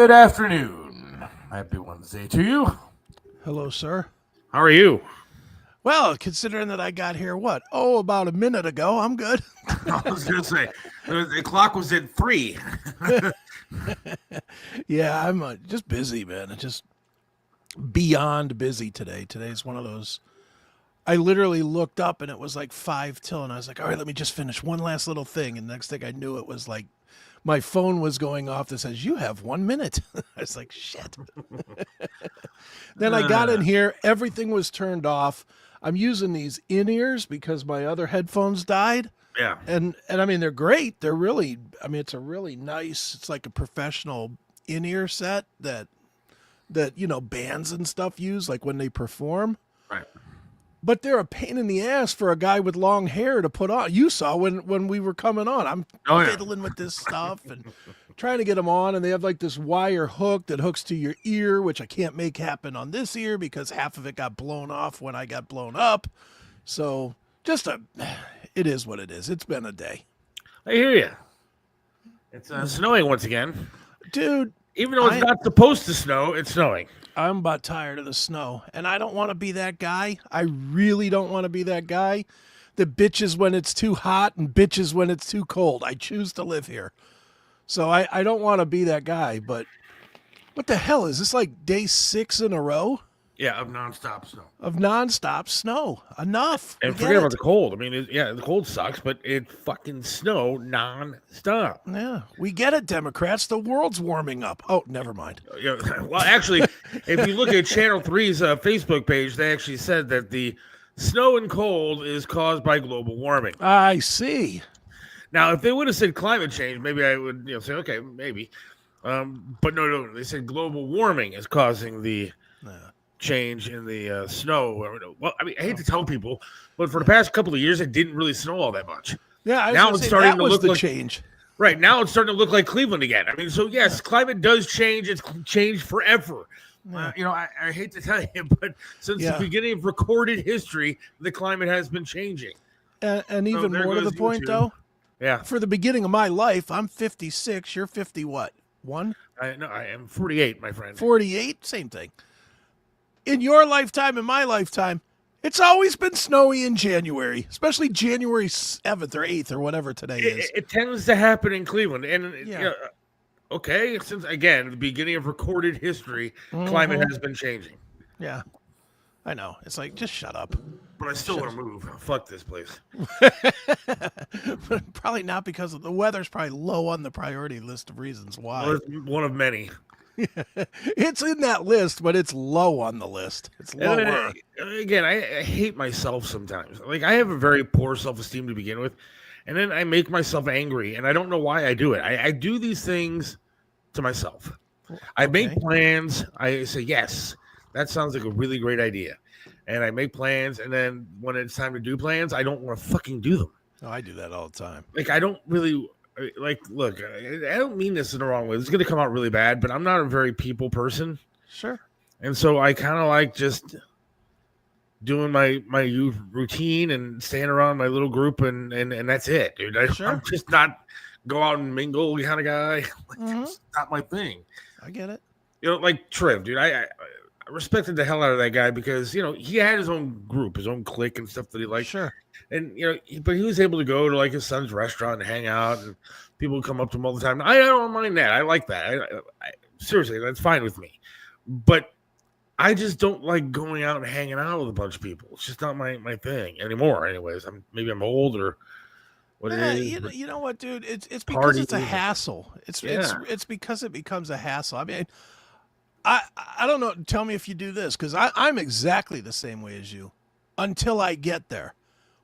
Good afternoon. Happy Wednesday to you. Hello, sir. How are you? Well, considering that I got here, about a minute ago, I'm good. I was going to say, the clock was at 3. Yeah, I'm just busy, man. Just beyond busy today. Today's one of those. I literally looked up and it was like 5 till, and I was like, all right, let me just finish one last little thing. And next thing I knew, it was like my phone was going off that says, you have 1 minute. I was like, shit. Then I got in here. Everything was turned off. I'm using these in-ears because my other headphones died. Yeah. And I mean, they're great. They're really, I mean, it's a really nice, it's like a professional in-ear set that, bands and stuff use, like when they perform. Right. But they're a pain in the ass for a guy with long hair to put on. You saw when we were coming on. I'm fiddling with this stuff and trying to get them on, and they have like this wire hook that hooks to your ear, which I can't make happen on this ear because half of it got blown off when I got blown up. So it is what it is. It's been a day. I hear you. It's snowing once again. Dude. Even though it's not supposed to snow, it's snowing. I'm about tired of the snow, and I don't want to be that guy. I really don't want to be that guy that bitches when it's too hot and bitches when it's too cold. I choose to live here. So I don't want to be that guy, but what the hell? Is this like day 6 in a row? Yeah, of nonstop snow. Of nonstop snow. Enough. And forget about the cold. I mean, the cold sucks, but it fucking snow nonstop. Yeah, we get it, Democrats. The world's warming up. Oh, never mind. Yeah, well, actually, if you look at Channel 3's Facebook page, they actually said that the snow and cold is caused by global warming. I see. Now, if they would have said climate change, maybe I would say, okay, maybe. But no, they said global warming is causing the change in the snow. Well, I mean, I hate to tell people, but for the past couple of years, it didn't really snow all that much. Yeah, now it's starting to look like change. Right now, it's starting to look like Cleveland again. I mean, so yes, climate does change. It's changed forever. I hate to tell you, but since the beginning of recorded history, the climate has been changing. And even more to the point, though. Yeah. For the beginning of my life, I'm 56. You're 50 what? 1? I am 48, my friend. 48? Same thing. In your lifetime, in my lifetime, it's always been snowy in January, especially January 7th or 8th or whatever today is. It tends to happen in Cleveland. And, okay, since, again, the beginning of recorded history, climate has been changing. Yeah, I know. It's like, just shut up. But I still want to move. Fuck this place. Probably not because the weather's probably low on the priority list of reasons why. Well, it's one of many. It's in that list, but it's low on the list. It's lower. Again, I hate myself sometimes. Like, I have a very poor self-esteem to begin with, and then I make myself angry, and I don't know why I do it. I do these things to myself. I make plans. I say, yes, that sounds like a really great idea. And I make plans, and then when it's time to do plans, I don't want to fucking do them. Oh, I do that all the time. Like, I don't really... Like, look, I don't mean this in the wrong way. It's going to come out really bad, but I'm not a very people person. Sure. And so I kind of like just doing my routine and staying around my little group, and that's it, dude. I'm just not go out and mingle kind of guy. It's not my thing. I get it. Like Trev, dude, I respected the hell out of that guy because, he had his own group, his own clique and stuff that he liked. Sure. And, but he was able to go to like his son's restaurant and hang out, and people would come up to him all the time. I don't mind that. I like that. I seriously, that's fine with me. But I just don't like going out and hanging out with a bunch of people. It's just not my thing anymore. Anyways, maybe I'm old or what it is. You know what, dude? It's because it's a hassle. It's because it becomes a hassle. I mean, I don't know. Tell me if you do this, because I'm exactly the same way as you until I get there.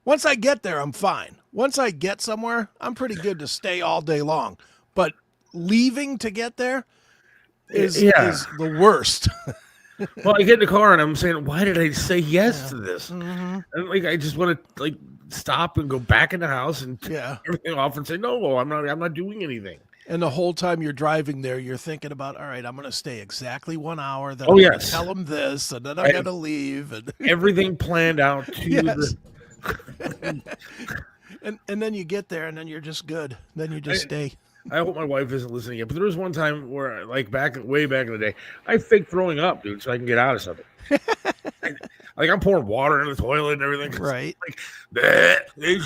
Once I get there, I'm fine. Once I get somewhere, I'm pretty good to stay all day long. But leaving to get there is the worst. Well, I get in the car and I'm saying, why did I say yes to this? And like, I just want to like stop and go back in the house and everything off and say, no, I'm not doing anything. And the whole time you're driving there, you're thinking about, all right, I'm going to stay exactly 1 hour. Then I'm going to tell them this, and then I'm going to leave. And everything planned out to and then you get there, and then you're just good. Then you just stay. I hope my wife isn't listening yet. But there was one time where, like way back in the day, I faked throwing up, dude, so I can get out of something. Like I'm pouring water in the toilet and everything. Right. Like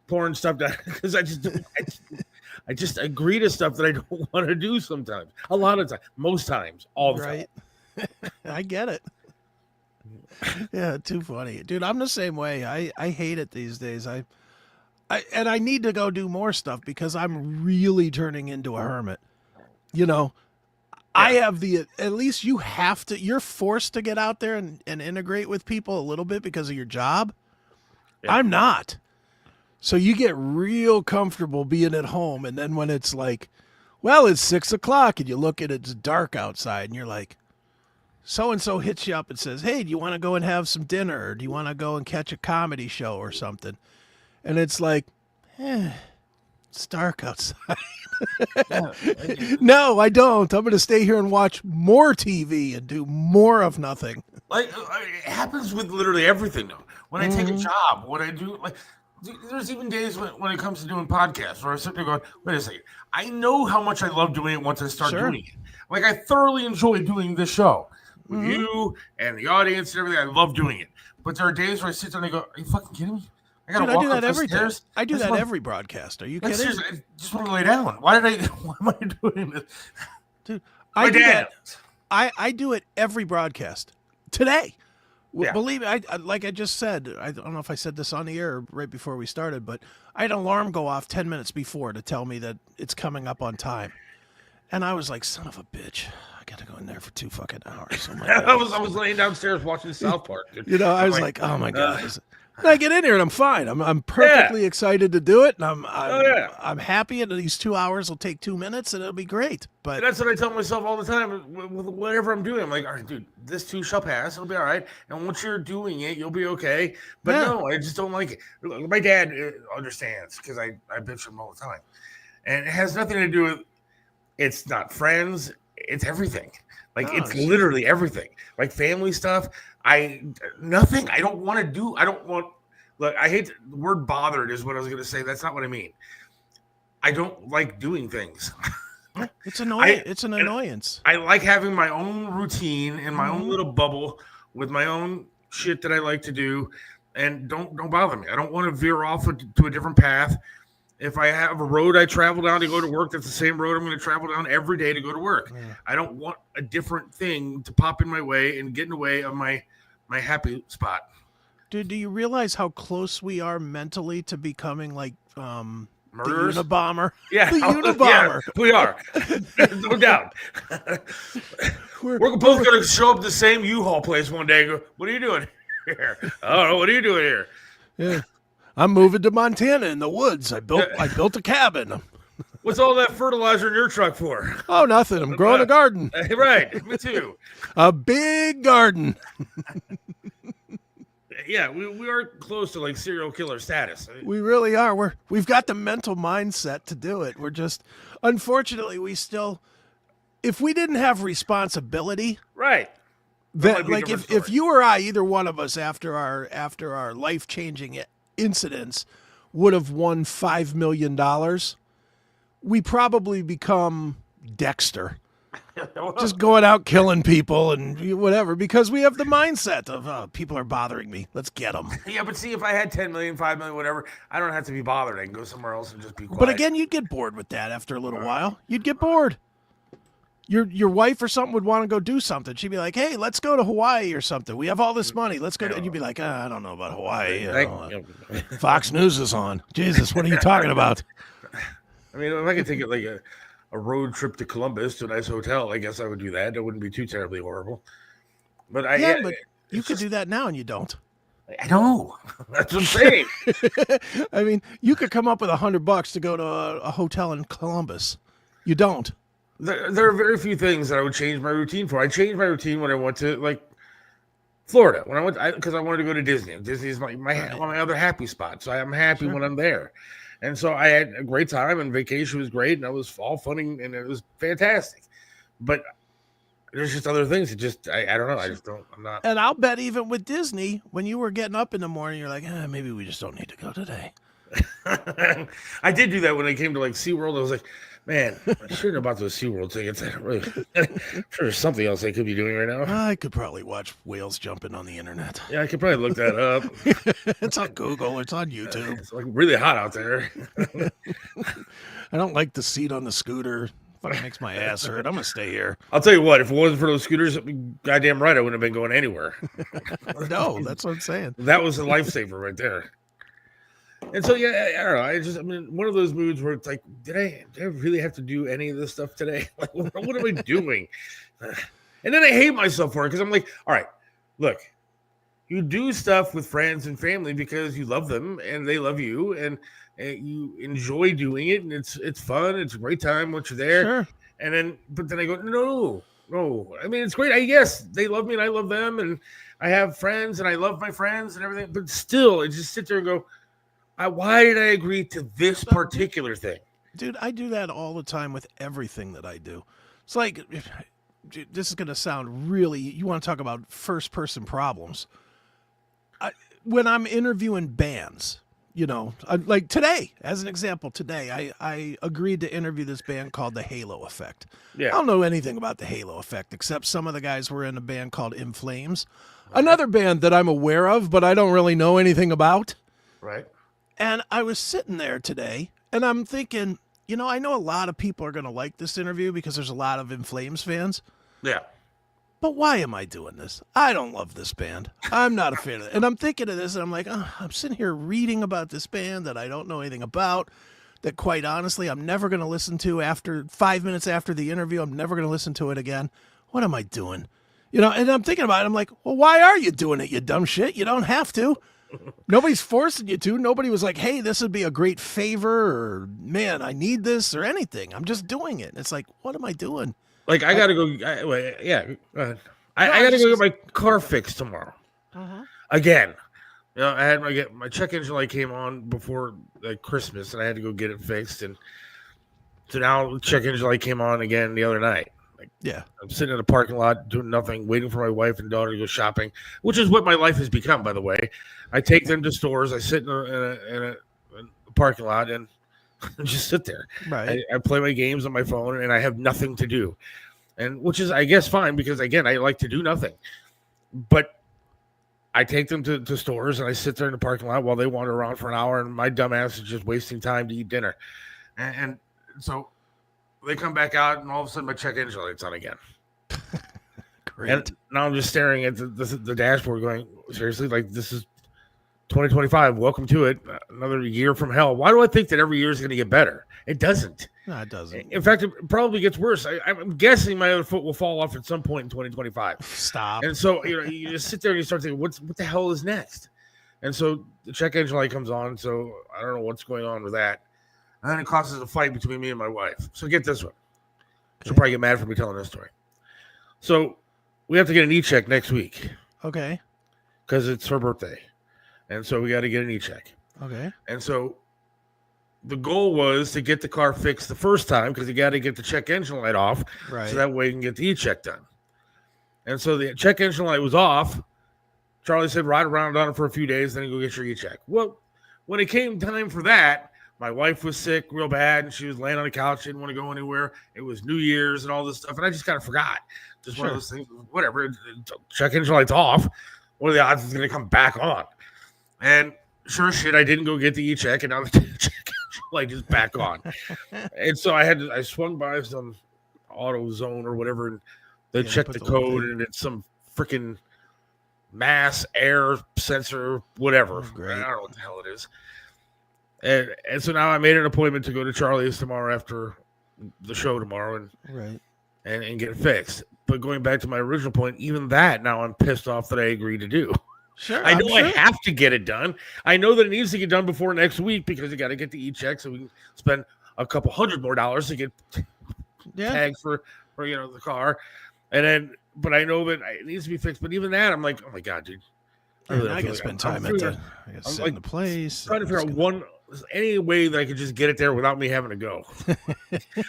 pouring stuff down because I just agree to stuff that I don't want to do sometimes. A lot of times, most times, all the time. I get it. Yeah, too funny, dude. I'm the same way. I hate it these days. I need to go do more stuff because I'm really turning into a hermit. You know, I have at least you're forced to get out there and integrate with people a little bit because of your job. Yeah. I'm not. So you get real comfortable being at home. And then when it's like, well, it's 6:00 and you look at it's dark outside and you're like, so-and-so hits you up and says, hey, do you want to go and have some dinner? Or do you want to go and catch a comedy show or something? And it's like, it's dark outside. No, I don't. I'm going to stay here and watch more TV and do more of nothing. Like, it happens with literally everything, though. When I take a job, what I do, like, there's even days when it comes to doing podcasts where I sit there going, wait a second. I know how much I love doing it once I start doing it. Like, I thoroughly enjoy doing this show with you and the audience and everything. I love doing it. But there are days where I sit there and I go, are you fucking kidding me? I do that every day. I do that every broadcast. Are you kidding? Seriously, I just want to lay down. Why am I doing this? Dude, I do it every broadcast. Today. Yeah. Believe me, like I just said, I don't know if I said this on the air right before we started, but I had an alarm go off 10 minutes before to tell me that it's coming up on time. And I was like, son of a bitch. I got to go in there for 2 fucking hours. Oh my I was laying downstairs watching South Park. Dude. You know, I was like, oh my God. And I get in here and I'm fine. I'm perfectly excited to do it, and I'm happy. And these 2 hours will take 2 minutes, and it'll be great. But and that's what I tell myself all the time with whatever I'm doing. I'm like, all right, dude, this too shall pass. It'll be all right. And once you're doing it, you'll be okay. But no, I just don't like it. My dad understands because I bitch him all the time, and it has nothing to do with. It's not friends. It's everything. Like it's literally everything. Like family stuff. Nothing. I don't want to do. I don't want. Look, I hate the word bothered is what I was going to say. That's not what I mean. I don't like doing things. It's annoying. It's an annoyance. I like having my own routine and my own little bubble with my own shit that I like to do, and don't bother me. I don't want to veer off to a different path. If I have a road I travel down to go to work, that's the same road I'm going to travel down every day to go to work. Yeah. I don't want a different thing to pop in my way and get in the way of my happy spot. Dude, do you realize how close we are mentally to becoming like murderers? The Unabomber? Yeah. The Unabomber. Yeah, we are. No doubt. We're both going to show up at the same U-Haul place one day and go, what are you doing here? I don't know. What are you doing here? Yeah. I'm moving to Montana in the woods. I built a cabin. What's all that fertilizer in your truck for? Oh, nothing. I'm growing a garden. Right. Me too. A big garden. Yeah, we are close to like serial killer status. We really are. We've got the mental mindset to do it. We're just, unfortunately, if we didn't have responsibility, right? That like if you or I, either one of us, after our life-changing incidents, would have won $5 million, we probably become Dexter. Just going out killing people and whatever, because we have the mindset of people are bothering me. Let's get them. Yeah, but see, if I had 10 million, 5 million, whatever, I don't have to be bothered. I can go somewhere else and just be quiet. But again, you'd get bored with that after a little while. You'd get bored. Your wife or something would want to go do something. She'd be like, hey, let's go to Hawaii or something. We have all this money. Let's go. And you'd be like, I don't know about Hawaii. Fox News is on. Jesus, what are you talking about? I mean, if I could take it like a road trip to Columbus to a nice hotel, I guess I would do that. That wouldn't be too terribly horrible. But but you could do that now and you don't. I know. That's what I'm saying. I mean, you could come up with $100 to go to a hotel in Columbus. You don't. There are very few things that I would change my routine for. I changed my routine when I went to like Florida, when I went because I wanted to go to Disney. Disney is my other happy spot, so I'm happy when I'm there. And so I had a great time, and vacation was great, and it was all fun, and it was fantastic. But there's just other things that just I don't know. I'm not. And I'll bet even with Disney, when you were getting up in the morning, you're like, maybe we just don't need to go today. I did do that when I came to like SeaWorld. I was like, man, I shouldn't have bought those SeaWorld tickets. I don't really, I'm sure there's something else I could be doing right now. I could probably watch whales jumping on the internet. Yeah, I could probably look that up. It's on Google. It's on YouTube. It's like really hot out there. I don't like the seat on the scooter. Fucking makes my ass hurt. I'm gonna stay here. I'll tell you what, if it wasn't for those scooters, goddamn right, I wouldn't have been going anywhere. No, that's what I'm saying. That was a lifesaver right there. And so, yeah, I don't know. I mean, one of those moods where it's like, did I really have to do any of this stuff today? Like, what am I doing? And then I hate myself for it because I'm like, all right, look, you do stuff with friends and family because you love them and they love you and you enjoy doing it and it's fun. It's a great time once you're there. Sure. And then, but then I go, no. I mean, it's great. Yes, they love me and I love them and I have friends and I love my friends and everything. But still, I just sit there and go, why did I agree to this particular thing? Dude, I do that all the time with everything that I do. It's like, this is going to sound really, you want to talk about first person problems. When I'm interviewing bands, you know, like today, as an example, today, I agreed to interview this band called The Halo Effect. Yeah. I don't know anything about The Halo Effect, except some of the guys were in a band called In Flames. Okay. Another band that I'm aware of, but I don't really know anything about. Right. And I was sitting there today, and I'm thinking, you know, I know a lot of people are going to like this interview because there's a lot of In Flames fans. Yeah. But why am I doing this? I don't love this band. I'm not a fan of it. And I'm thinking of this, and I'm like, I'm sitting here reading about this band that I don't know anything about, that quite honestly, I'm never going to listen to after 5 minutes after the interview. I'm never going to listen to it again. What am I doing? You know, and I'm thinking about it. I'm like, well, why are you doing it, you dumb shit? You don't have to. Nobody's forcing you to. Nobody was like, hey, this would be a great favor or, man, I need this or anything. I'm just doing it. And it's like, what am I doing? Like, I got to go. I got to go get my car fixed tomorrow. Uh-huh. Again. You know, I had my check engine light came on before Christmas, and I had to go get it fixed. And so now the check engine light came on again the other night. Like, yeah, I'm sitting in a parking lot doing nothing, waiting for my wife and daughter to go shopping, which is what my life has become, by the way. I take them to stores. I sit in a parking lot and just sit there. Right. I play my games on my phone, and I have nothing to do, and which is, I guess, fine because again, I like to do nothing. But I take them to stores, and I sit there in the parking lot while they wander around for an hour, and my dumbass is just wasting time to eat dinner, and so. They come back out, and all of a sudden, my check engine light's on again. Great. And now I'm just staring at the dashboard going, seriously? Like, this is 2025. Welcome to it. Another year from hell. Why do I think that every year is going to get better? It doesn't. No, it doesn't. In fact, it probably gets worse. I'm guessing my other foot will fall off at some point in 2025. Stop. And so, you know, you just sit there and you start thinking, what the hell is next? And so the check engine light comes on, so I don't know what's going on with that. And then it causes a fight between me and my wife. So get this one. She'll probably get mad for me telling this story. So we have to get an e-check next week. Okay. Because it's her birthday. And so we got to get an e-check. Okay. And so the goal was to get the car fixed the first time because you got to get the check engine light off. Right. So that way you can get the e-check done. And so the check engine light was off. Charlie said, ride around on it for a few days, then you go get your e-check. Well, when it came time for that, my wife was sick real bad, and she was laying on the couch, didn't want to go anywhere. It was New Year's and all this stuff, and I just kind of forgot. Just one of those things, whatever. Check engine light's off. What are the odds it's going to come back on? And sure as shit, I didn't go get the e-check, and now the check engine light is back on. And so I swung by some AutoZone or whatever, and they checked the code, and it's some freaking mass air sensor, whatever. I don't know what the hell it is. And so now I made an appointment to go to Charlie's tomorrow after the show tomorrow and get it fixed. But going back to my original point, even that now I'm pissed off that I agreed to do. Sure. I know I have to get it done. I know that it needs to get done before next week because you got to get the e-check so we can spend a couple $100 more to get tags for the car. And then, but I know that it needs to be fixed. But even that, I'm like, oh my God, dude. I got to spend time at the sit in the place. Trying to figure out any way that I could just get it there without me having to go.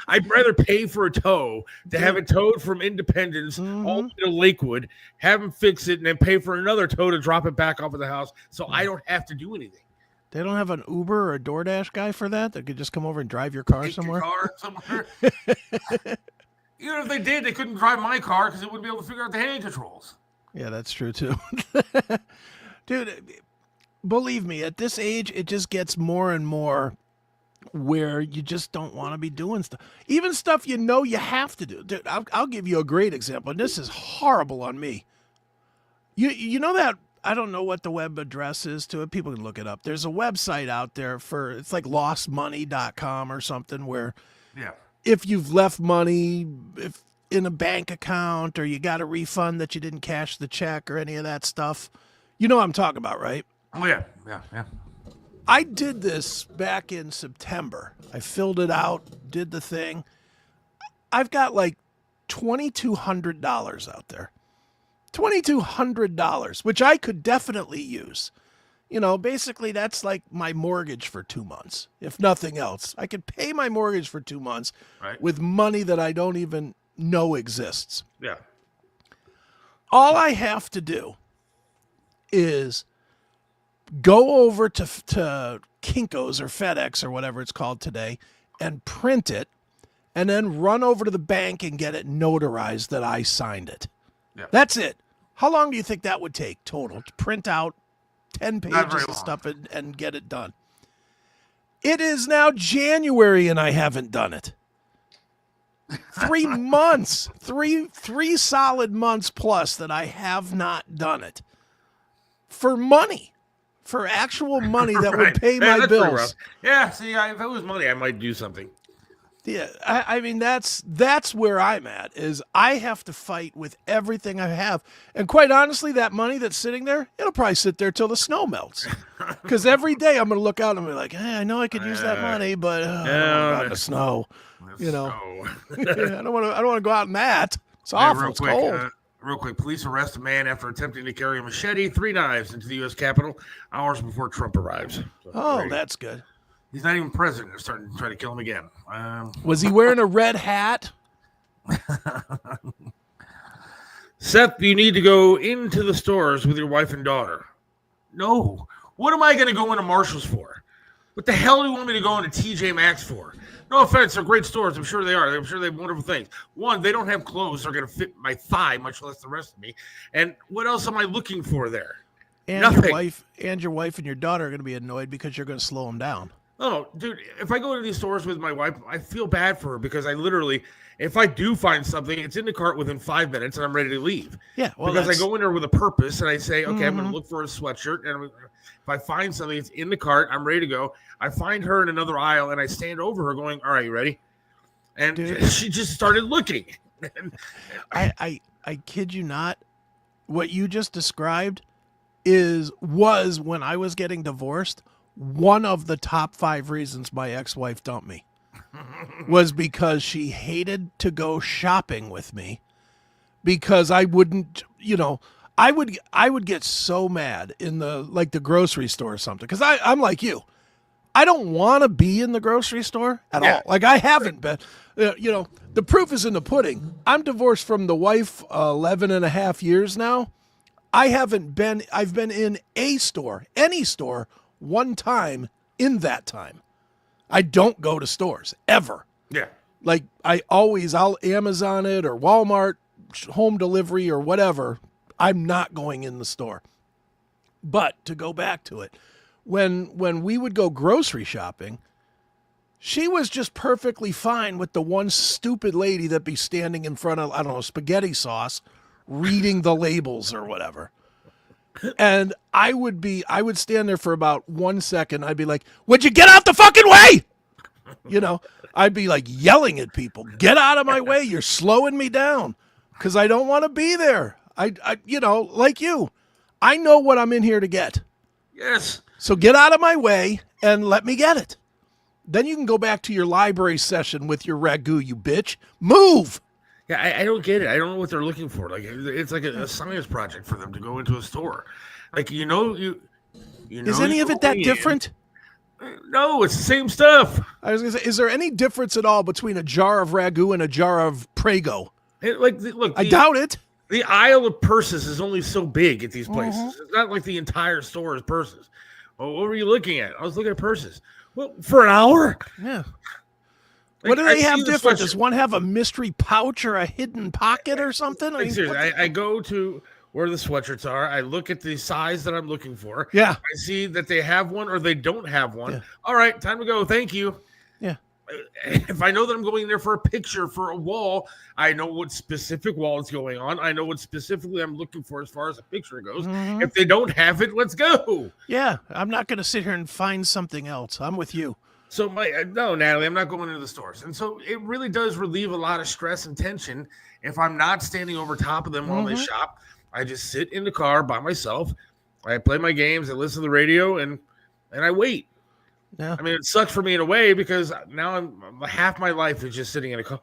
I'd rather pay for a tow to have it towed from Independence all the way to Lakewood, have them fix it, and then pay for another tow to drop it back off of the house so I don't have to do anything. They don't have an Uber or a DoorDash guy for that could just come over and drive your car Take somewhere? Your car somewhere. Even if they did, they couldn't drive my car because they wouldn't be able to figure out the hand controls. Yeah, that's true too. Dude, believe me, at this age, it just gets more and more where you just don't want to be doing stuff. Even stuff you know you have to do. Dude, I'll give you a great example, and this is horrible on me. You know that, I don't know what the web address is to it. People can look it up. There's a website out there it's like lostmoney.com or something where if you've left money in a bank account or you got a refund that you didn't cash the check or any of that stuff, you know what I'm talking about, right? Oh, yeah. I did this back in September. I filled it out, did the thing. I've got like $2,200 out there. $2,200, which I could definitely use. You know, basically that's like my mortgage for 2 months, if nothing else. I could pay my mortgage for 2 months with money that I don't even know exists. Yeah. All I have to do is go over to Kinko's or FedEx or whatever it's called today and print it and then run over to the bank and get it notarized that I signed it. Yeah. That's it. How long do you think that would take total to print out 10 pages of stuff and get it done? It is now January and I haven't done it. 3 months, three solid months plus that I have not done it. For money. For actual money that would pay my bills. Yeah, see, if it was money, I might do something. Yeah, I mean, that's where I'm at, is I have to fight with everything I have. And quite honestly, that money that's sitting there, it'll probably sit there till the snow melts. Because every day I'm going to look out and be like, hey, I know I could use that money, but not the snow. You know, I don't want to go out in that. It's awful. It's cold. Real quick, police arrest a man after attempting to carry a machete, 3 knives into the U.S. Capitol hours before Trump arrives. So that's good. He's not even president. They're starting to try to kill him again. Was he wearing a red hat? Seth, you need to go into the stores with your wife and daughter. No. What am I going to go into Marshall's for? What the hell do you want me to go into TJ Maxx for? No offense, they're great stores. I'm sure they are. I'm sure they have wonderful things. One, they don't have clothes that are going to fit my thigh, much less the rest of me. And what else am I looking for there? And nothing. Your wife and your daughter are going to be annoyed because you're going to slow them down. Oh, dude, if I go to these stores with my wife, I feel bad for her because I literally, if I do find something, it's in the cart within 5 minutes and I'm ready to leave. Yeah, well, because I go in there with a purpose and I say, okay, I'm going to look for a sweatshirt. And if I find something, it's in the cart, I'm ready to go. I find her in another aisle and I stand over her going, all right, you ready? And she just started looking. I kid you not. What you just described was when I was getting divorced, one of the top 5 reasons my ex-wife dumped me was because she hated to go shopping with me because I wouldn't, I would get so mad in the grocery store or something. Cause I'm like you, I don't want to be in the grocery store at all. Like I haven't been, the proof is in the pudding. I'm divorced from the wife 11 and a half years now. I've been in a store, any store, one time in that time. I don't go to stores ever. Yeah. Like I'll Amazon it or Walmart, home delivery or whatever. I'm not going in the store. But to go back to it, when we would go grocery shopping, she was just perfectly fine with the one stupid lady that be standing in front of, I don't know, spaghetti sauce, reading the labels or whatever. And I would stand there for about 1 second. I'd be like, would you get out the fucking way? I'd be like yelling at people, get out of my way. You're slowing me down because I don't want to be there. I like you, I know what I'm in here to get. Yes. So get out of my way and let me get it. Then you can go back to your library session with your ragu, you bitch. Move. Yeah, I don't get it. I don't know what they're looking for. Like it's like a science project for them to go into a store. Like you know. Is any of it that different? No, it's the same stuff. I was gonna say, is there any difference at all between a jar of ragu and a jar of Prego? I doubt it. The aisle of purses is only so big at these places. It's not like the entire store is purses. Well, what were you looking at? I was looking at purses. Well, for an hour? Yeah. Like, What do they I have see the different? sweatshirt. Does one have a mystery pouch or a hidden pocket or something? I Like, mean, seriously, I go to where the sweatshirts are. I look at the size that I'm looking for. yeah. I see that they have one or they don't have one. Yeah. All right, time to go. Thank you. Yeah. If I know that I'm going there for a picture for a wall, I know what specific wall is going on. I know what specifically I'm looking for as far as the picture goes. Mhm. If they don't have it, let's go. Yeah. I'm not going to sit here and find something else. I'm with you. So no, Natalie, I'm not going into the stores. And so it really does relieve a lot of stress and tension if I'm not standing over top of them while they shop. I just sit in the car by myself. I play my games, I listen to the radio, and I wait. Yeah. I mean, it sucks for me in a way because now half my life is just sitting in a car.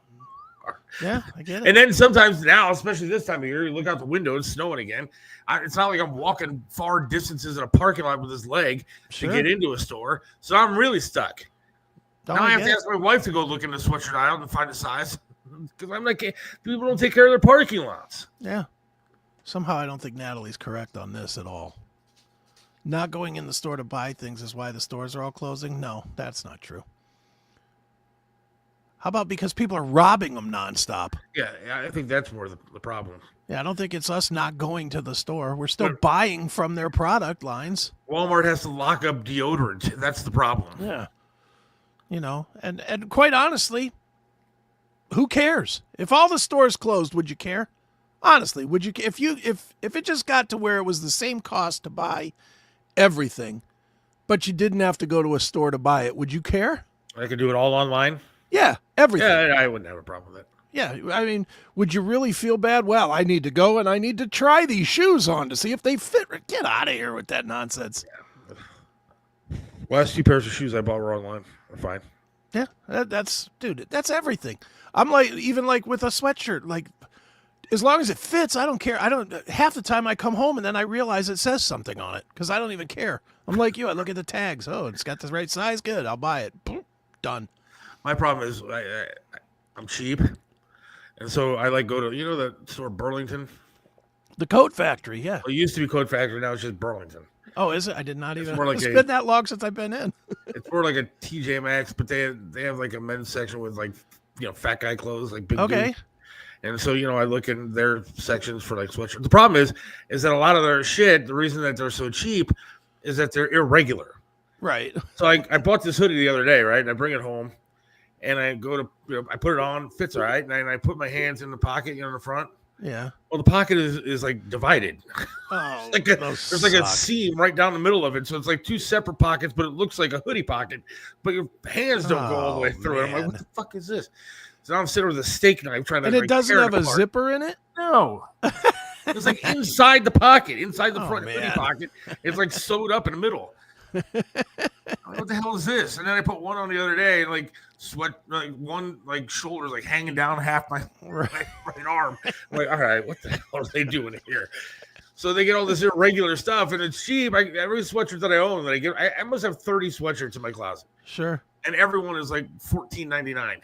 Yeah, I get it. And then sometimes now, especially this time of year, you look out the window, it's snowing again. It's not like I'm walking far distances in a parking lot with this leg to get into a store. So I'm really stuck. Now I have to ask my wife to go look in the sweatshirt aisle and find a size because I'm like, people don't take care of their parking lots. Yeah. Somehow I don't think Natalie's correct on this at all. Not going in the store to buy things is why the stores are all closing? No, that's not true. How about because people are robbing them nonstop? Yeah, I think that's more the problem. Yeah, I don't think it's us not going to the store. We're still buying from their product lines. Walmart has to lock up deodorant. That's the problem. Yeah. You know, and quite honestly, who cares? If all the stores closed, would you care? Honestly, would you? If it just got to where it was the same cost to buy everything, but you didn't have to go to a store to buy it, would you care? I could do it all online. Yeah, everything. Yeah, I wouldn't have a problem with that. Yeah, I mean, would you really feel bad? Well, I need to go and I need to try these shoes on to see if they fit. Get out of here with that nonsense. Last 2 pairs of shoes I bought were online. They're fine. Yeah, that's everything. I'm like, even like with a sweatshirt, like, as long as it fits, I don't care. Half the time I come home and then I realize it says something on it because I don't even care. I'm like you. I look at the tags. Oh, it's got the right size. Good. I'll buy it. Boom, done. My problem is I'm cheap. And so I go to, the store Burlington? The Coat Factory, yeah. It used to be Coat Factory. Now it's just Burlington. Oh, is it? I did not even. More like it's been that long since I've been in. It's more like a TJ Maxx, but they have like a men's section with fat guy clothes, like big dudes. And so, I look in their sections for like sweatshirts. The problem is that a lot of their shit, the reason that they're so cheap is that they're irregular. Right. So I bought this hoodie the other day, right? And I bring it home and I go to, I put it on, fits all right. And I put my hands in the pocket, in the front. Yeah. Well, the pocket is like divided. Oh, there's like a seam right down the middle of it. So it's like 2 separate pockets, but it looks like a hoodie pocket. But your hands don't go all the way through it. I'm like, what the fuck is this? So now I'm sitting with a steak knife trying to. And it doesn't have a zipper in it? No. It's like inside the pocket, inside the front hoodie pocket. It's like sewed up in the middle. What the hell is this? And then I put one on the other day, and one shoulder's hanging down half my right arm. I'm like, all right, what the hell are they doing here? So they get all this irregular stuff, and it's cheap. Every sweatshirt that I own that I get, I must have 30 sweatshirts in my closet. Sure. And everyone is like $14.99.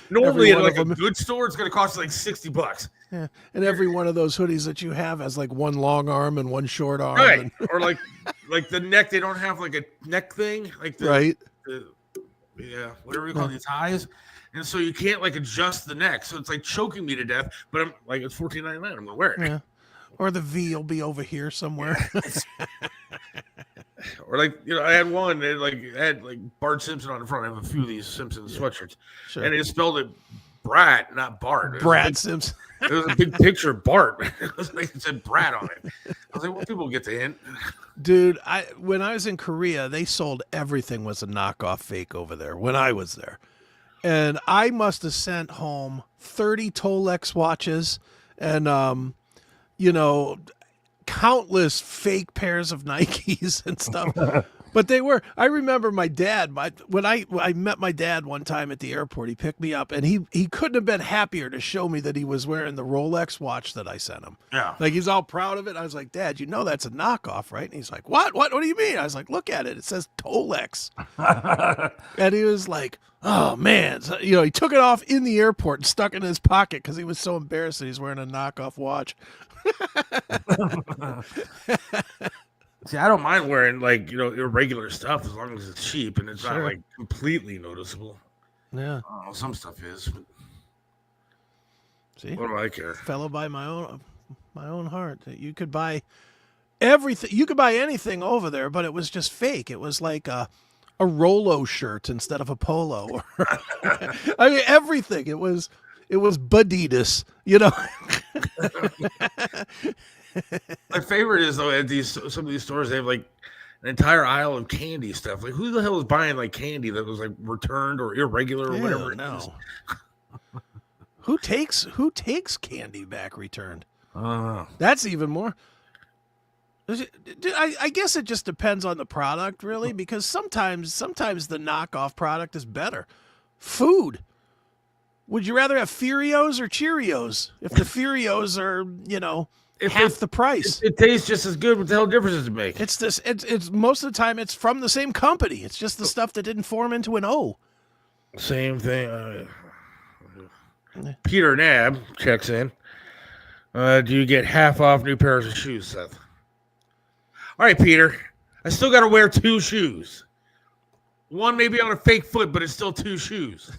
Normally at a good store, it's going to cost like $60. Yeah, and every one of those hoodies that you have has like one long arm and one short arm, right? Or like the neck, they don't have like a neck thing, like right? Whatever you call these ties, and so you can't adjust the neck, so it's like choking me to death. But I'm like, it's $14.99. I'm gonna wear it. Yeah. Or the V will be over here somewhere. Or I had one that had Bart Simpson on the front. I have a few of these Simpson sweatshirts, and they spelled it Brat, not Bart. Brad Simpson. It was a big picture of Bart. It said Brat on it. I was like, well, people get the hint. Dude, when I was in Korea, they sold everything was a knockoff fake over there when I was there. And I must have sent home 30 Tolex watches and, countless fake pairs of Nikes and stuff. But I remember my dad, when I met my dad one time at the airport, he picked me up and he couldn't have been happier to show me that he was wearing the Rolex watch that I sent him. Yeah. He's all proud of it. I was like, Dad, that's a knockoff, right? And he's like, what do you mean? I was like, look at it. It says Tolex. And he was like, oh man. So, he took it off in the airport and stuck it in his pocket because he was so embarrassed that he's wearing a knockoff watch. See, I don't mind wearing like irregular stuff as long as it's cheap and it's not Sure. like completely noticeable. Yeah. Oh, some stuff is, but See, what do I care? fellow by my own heart. You could buy everything. You could buy anything over there, but it was just fake. It was like a Rolo shirt instead of a polo. I mean, everything. It was Badidas. My favorite is though at some of these stores they have like an entire aisle of candy stuff. Like who the hell is buying like candy that was like returned or irregular or whatever it is? Who takes candy back returned? Oh. That's even more. I guess it just depends on the product, really, because sometimes the knockoff product is better. Food. Would you rather have Cheerios or Cheerios? If the Cheerios are, half the price. It tastes just as good. What the hell difference does it make? It's most of the time it's from the same company. It's just the stuff that didn't form into an O. Same thing. Peter Nab checks in. Do you get half off new pairs of shoes, Seth? All right, Peter. I still got to wear 2 shoes. One may be on a fake foot, but it's still 2 shoes.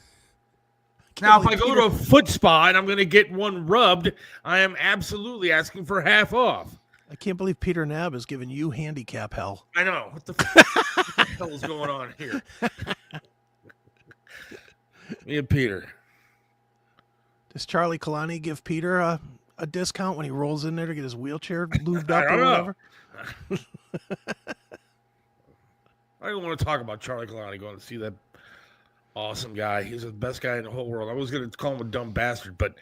Now, if I go to a foot spa and I'm going to get one rubbed, I am absolutely asking for half off. I can't believe Peter Nab is giving you handicap hell. I know. What the hell is going on here? Me and Peter. Does Charlie Kalani give Peter a discount when he rolls in there to get his wheelchair lubed up or whatever? I don't want to talk about Charlie Kalani going to see that awesome guy. He's the best guy in the whole world. I was going to call him a dumb bastard, but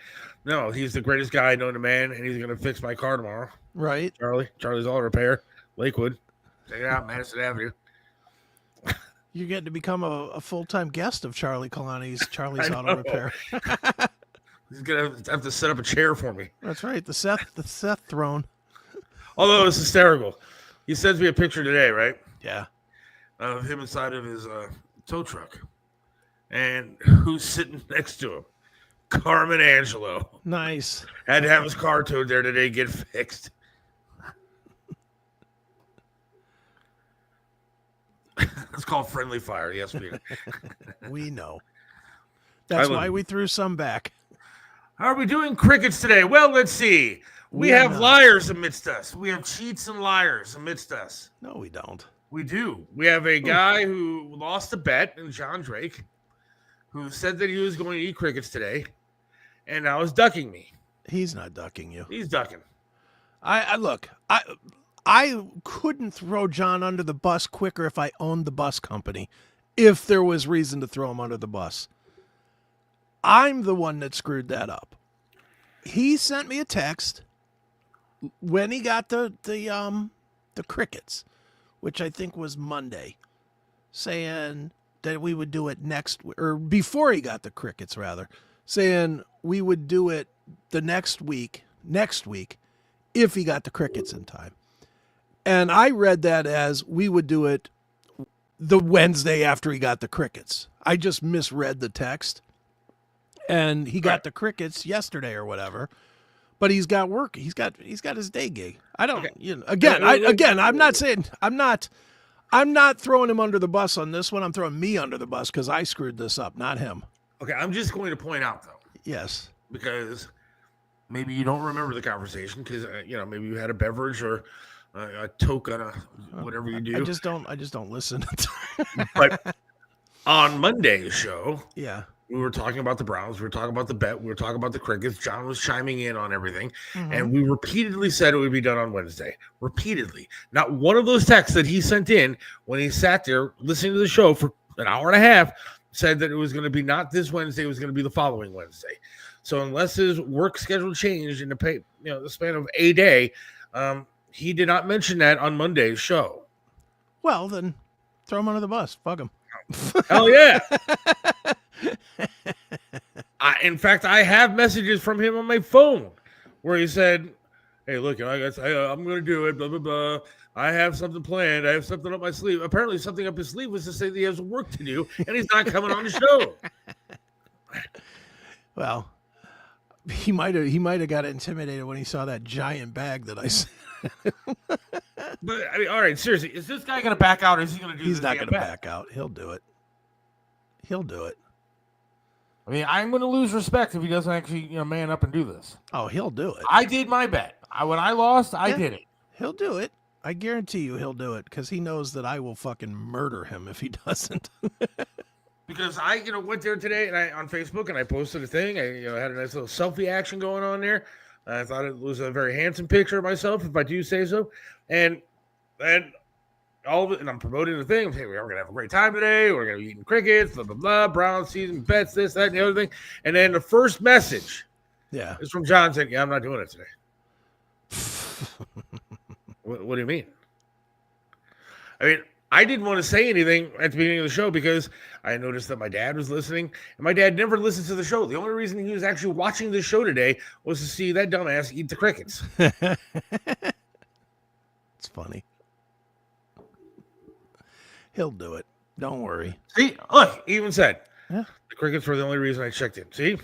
no, he's the greatest guy known to man, and he's going to fix my car tomorrow. Right. Charlie's Auto Repair, Lakewood. Check it out, Madison Avenue. You're getting to become a full-time guest of Charlie's Auto Repair. He's going to have to set up a chair for me. That's right, the Seth throne. Although it's hysterical. He sends me a picture today, right? Yeah. Of him inside of his tow truck. And who's sitting next to him? Carmen Angelo. Nice. Had to have his car towed there today to get fixed. It's called friendly fire. Yes, Peter. We know. That's why we threw some back. How are we doing crickets today? Well, let's see. We have liars amidst us. We have cheats and liars amidst us. No, we don't. We do. We have a guy who lost a bet in John Drake, who said that he was going to eat crickets today, and now is ducking me. He's not ducking you. He's ducking. I couldn't throw John under the bus quicker if I owned the bus company, if there was reason to throw him under the bus. I'm the one that screwed that up. He sent me a text when he got the crickets, which I think was Monday, saying that we would do it before he got the crickets, rather, saying we would do it the next week, if he got the crickets in time. And I read that as we would do it the Wednesday after he got the crickets. I just misread the text. And he got the crickets yesterday or whatever. But he's got work. He's got his day gig. I don't I'm not saying I'm not throwing him under the bus on this one. I'm throwing me under the bus because I screwed this up, not him. Okay, I'm just going to point out though. Yes. Because maybe you don't remember the conversation because maybe you had a beverage or a toke on whatever you do. I just don't listen. But on Monday's show, yeah, we were talking about the Browns. We were talking about the bet. We were talking about the crickets. John was chiming in on everything. Mm-hmm. And we repeatedly said it would be done on Wednesday. Repeatedly. Not one of those texts that he sent in when he sat there listening to the show for an hour and a half said that it was going to be not this Wednesday. It was going to be the following Wednesday. So unless his work schedule changed in the span of a day, he did not mention that on Monday's show. Well, then throw him under the bus. Fuck him. Hell yeah. In fact, I have messages from him on my phone where he said, hey, look, I'm going to do it, blah, blah, blah. I have something planned. I have something up my sleeve. Apparently something up his sleeve was to say that he has work to do, and he's not coming on the show. Well, He might have got intimidated when he saw that giant bag that I sent. But I mean, all right, seriously, is this guy going to back out? Or is he going to do He's this not again going to back out. He'll do it. He'll do it. I mean, I'm going to lose respect if he doesn't actually, man up and do this. Oh, he'll do it. I did my bet. When I lost, I did it. He'll do it. I guarantee you he'll do it because he knows that I will fucking murder him if he doesn't. Because I, went there today and on Facebook and I posted a thing. I, had a nice little selfie action going on there. I thought it was a very handsome picture of myself, if I do say so. And all of it, and I'm promoting the thing. I'm saying we're going to have a great time today. We're going to be eating crickets, blah, blah, blah, Brown season bets, this, that, and the other thing. And then the first message is from John saying, I'm not doing it today. What do you mean? I mean, I didn't want to say anything at the beginning of the show because I noticed that my dad was listening, and my dad never listens to the show. The only reason he was actually watching the show today was to see that dumbass eat the crickets. It's funny. He'll do it. Don't worry. See, look, he even said, the crickets were the only reason I checked in. See?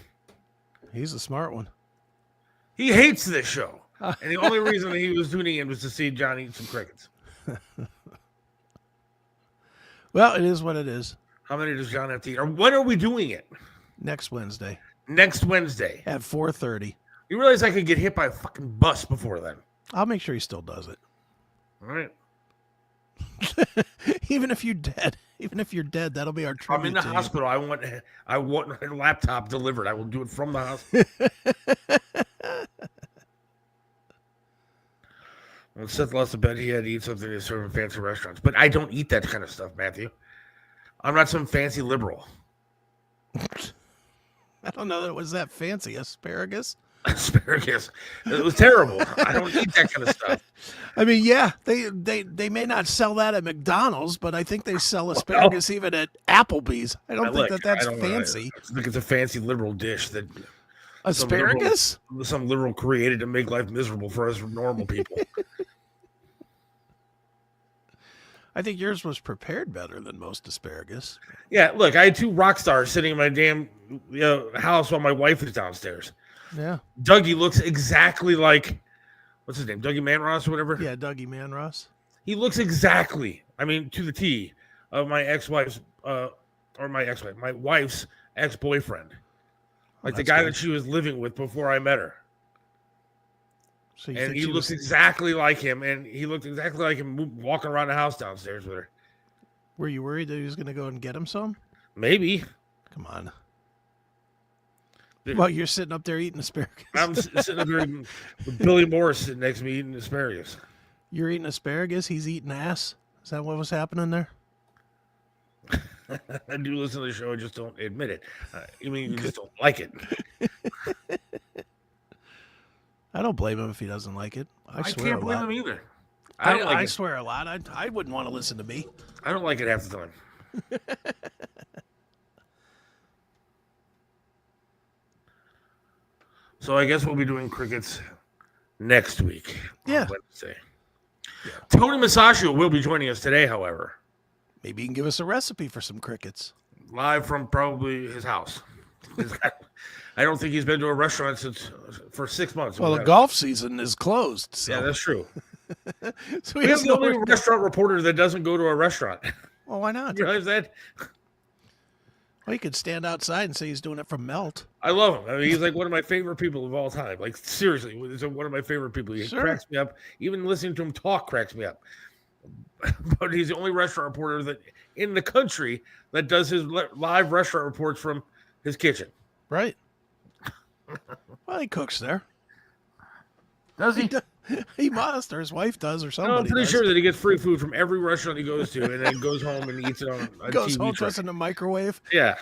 He's a smart one. He hates this show. And the only reason that he was tuning in was to see John eat some crickets. Well, it is what it is. How many does John have to eat? Or when are we doing it? Next Wednesday. Next Wednesday. At 4:30. You realize I could get hit by a fucking bus before then. I'll make sure he still does it. All right. Even if you're dead, that'll be our tribute. I'm in the hospital. I want my laptop delivered. I will do it from the hospital. When Seth lost a bet, he had to eat something to serve in fancy restaurants. But I don't eat that kind of stuff, Matthew. I'm not some fancy liberal. I don't know that it was that fancy. Asparagus? Asparagus. It was terrible. I don't eat that kind of stuff. I mean, yeah, they may not sell that at McDonald's, but I think they sell asparagus even at Applebee's. I don't think that's fancy. I think it's a fancy liberal dish that asparagus? Some liberal created to make life miserable for us normal people. I think yours was prepared better than most asparagus. Yeah, look, I had two rock stars sitting in my damn house while my wife is downstairs. Yeah. Dougie looks exactly like, what's his name? Dougie Manross or whatever? Yeah, Dougie Manross. He looks exactly, to the T of my ex-wife's, my wife's ex-boyfriend. Like the guy that she was living with before I met her. So and he looks exactly like him, and he looked exactly like him walking around the house downstairs with her. Were you worried that he was going to go and get him some? Maybe. Come on. Well, you're sitting up there eating asparagus. I'm sitting up here with Billy Morris sitting next to me eating asparagus. You're eating asparagus, he's eating ass? Is that what was happening there? I do listen to the show, I just don't admit it. You just don't like it. I don't blame him if he doesn't like it. I can't blame him either. I swear a lot. I wouldn't want to listen to me. I don't like it half the time. So I guess we'll be doing crickets next week. Yeah. On Wednesday. Yeah. Tony Masaccio will be joining us today, however. Maybe he can give us a recipe for some crickets. Live from probably his house. I don't think he's been to a restaurant for 6 months. Well, the golf season is closed. So. Yeah, that's true. So we have the only restaurant reporter that doesn't go to a restaurant. Well, why not? You realize that? Well, he could stand outside and say he's doing it from Melt. I love him. I mean, he's like one of my favorite people of all time. Like, seriously, he's one of my favorite people. He cracks me up. Even listening to him talk cracks me up. But he's the only restaurant reporter in the country that does his live restaurant reports from his kitchen. Right. Well, he cooks there. Does he? He must, or his wife does, or somebody. I'm pretty sure that he gets free food from every restaurant he goes to, and then goes home and eats it on a goes TV home, tray. puts it in the microwave. Yeah.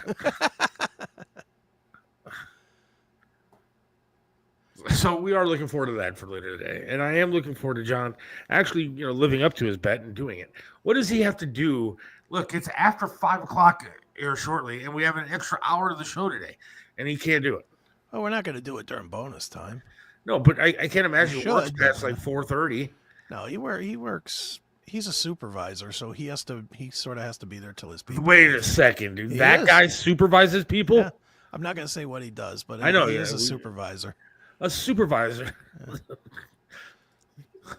So we are looking forward to that for later today, and I am looking forward to John actually, living up to his bet and doing it. What does he have to do? Look, it's after 5:00 here shortly, and we have an extra hour of the show today, and he can't do it. Oh, we're not going to do it during bonus time. No, but I can't imagine he works past like 4:30. No, he works. He's a supervisor, so he sort of has to be there till his people. Wait a second, dude. That guy supervises people? Yeah. I'm not going to say what he does, but I know he is a supervisor. A supervisor.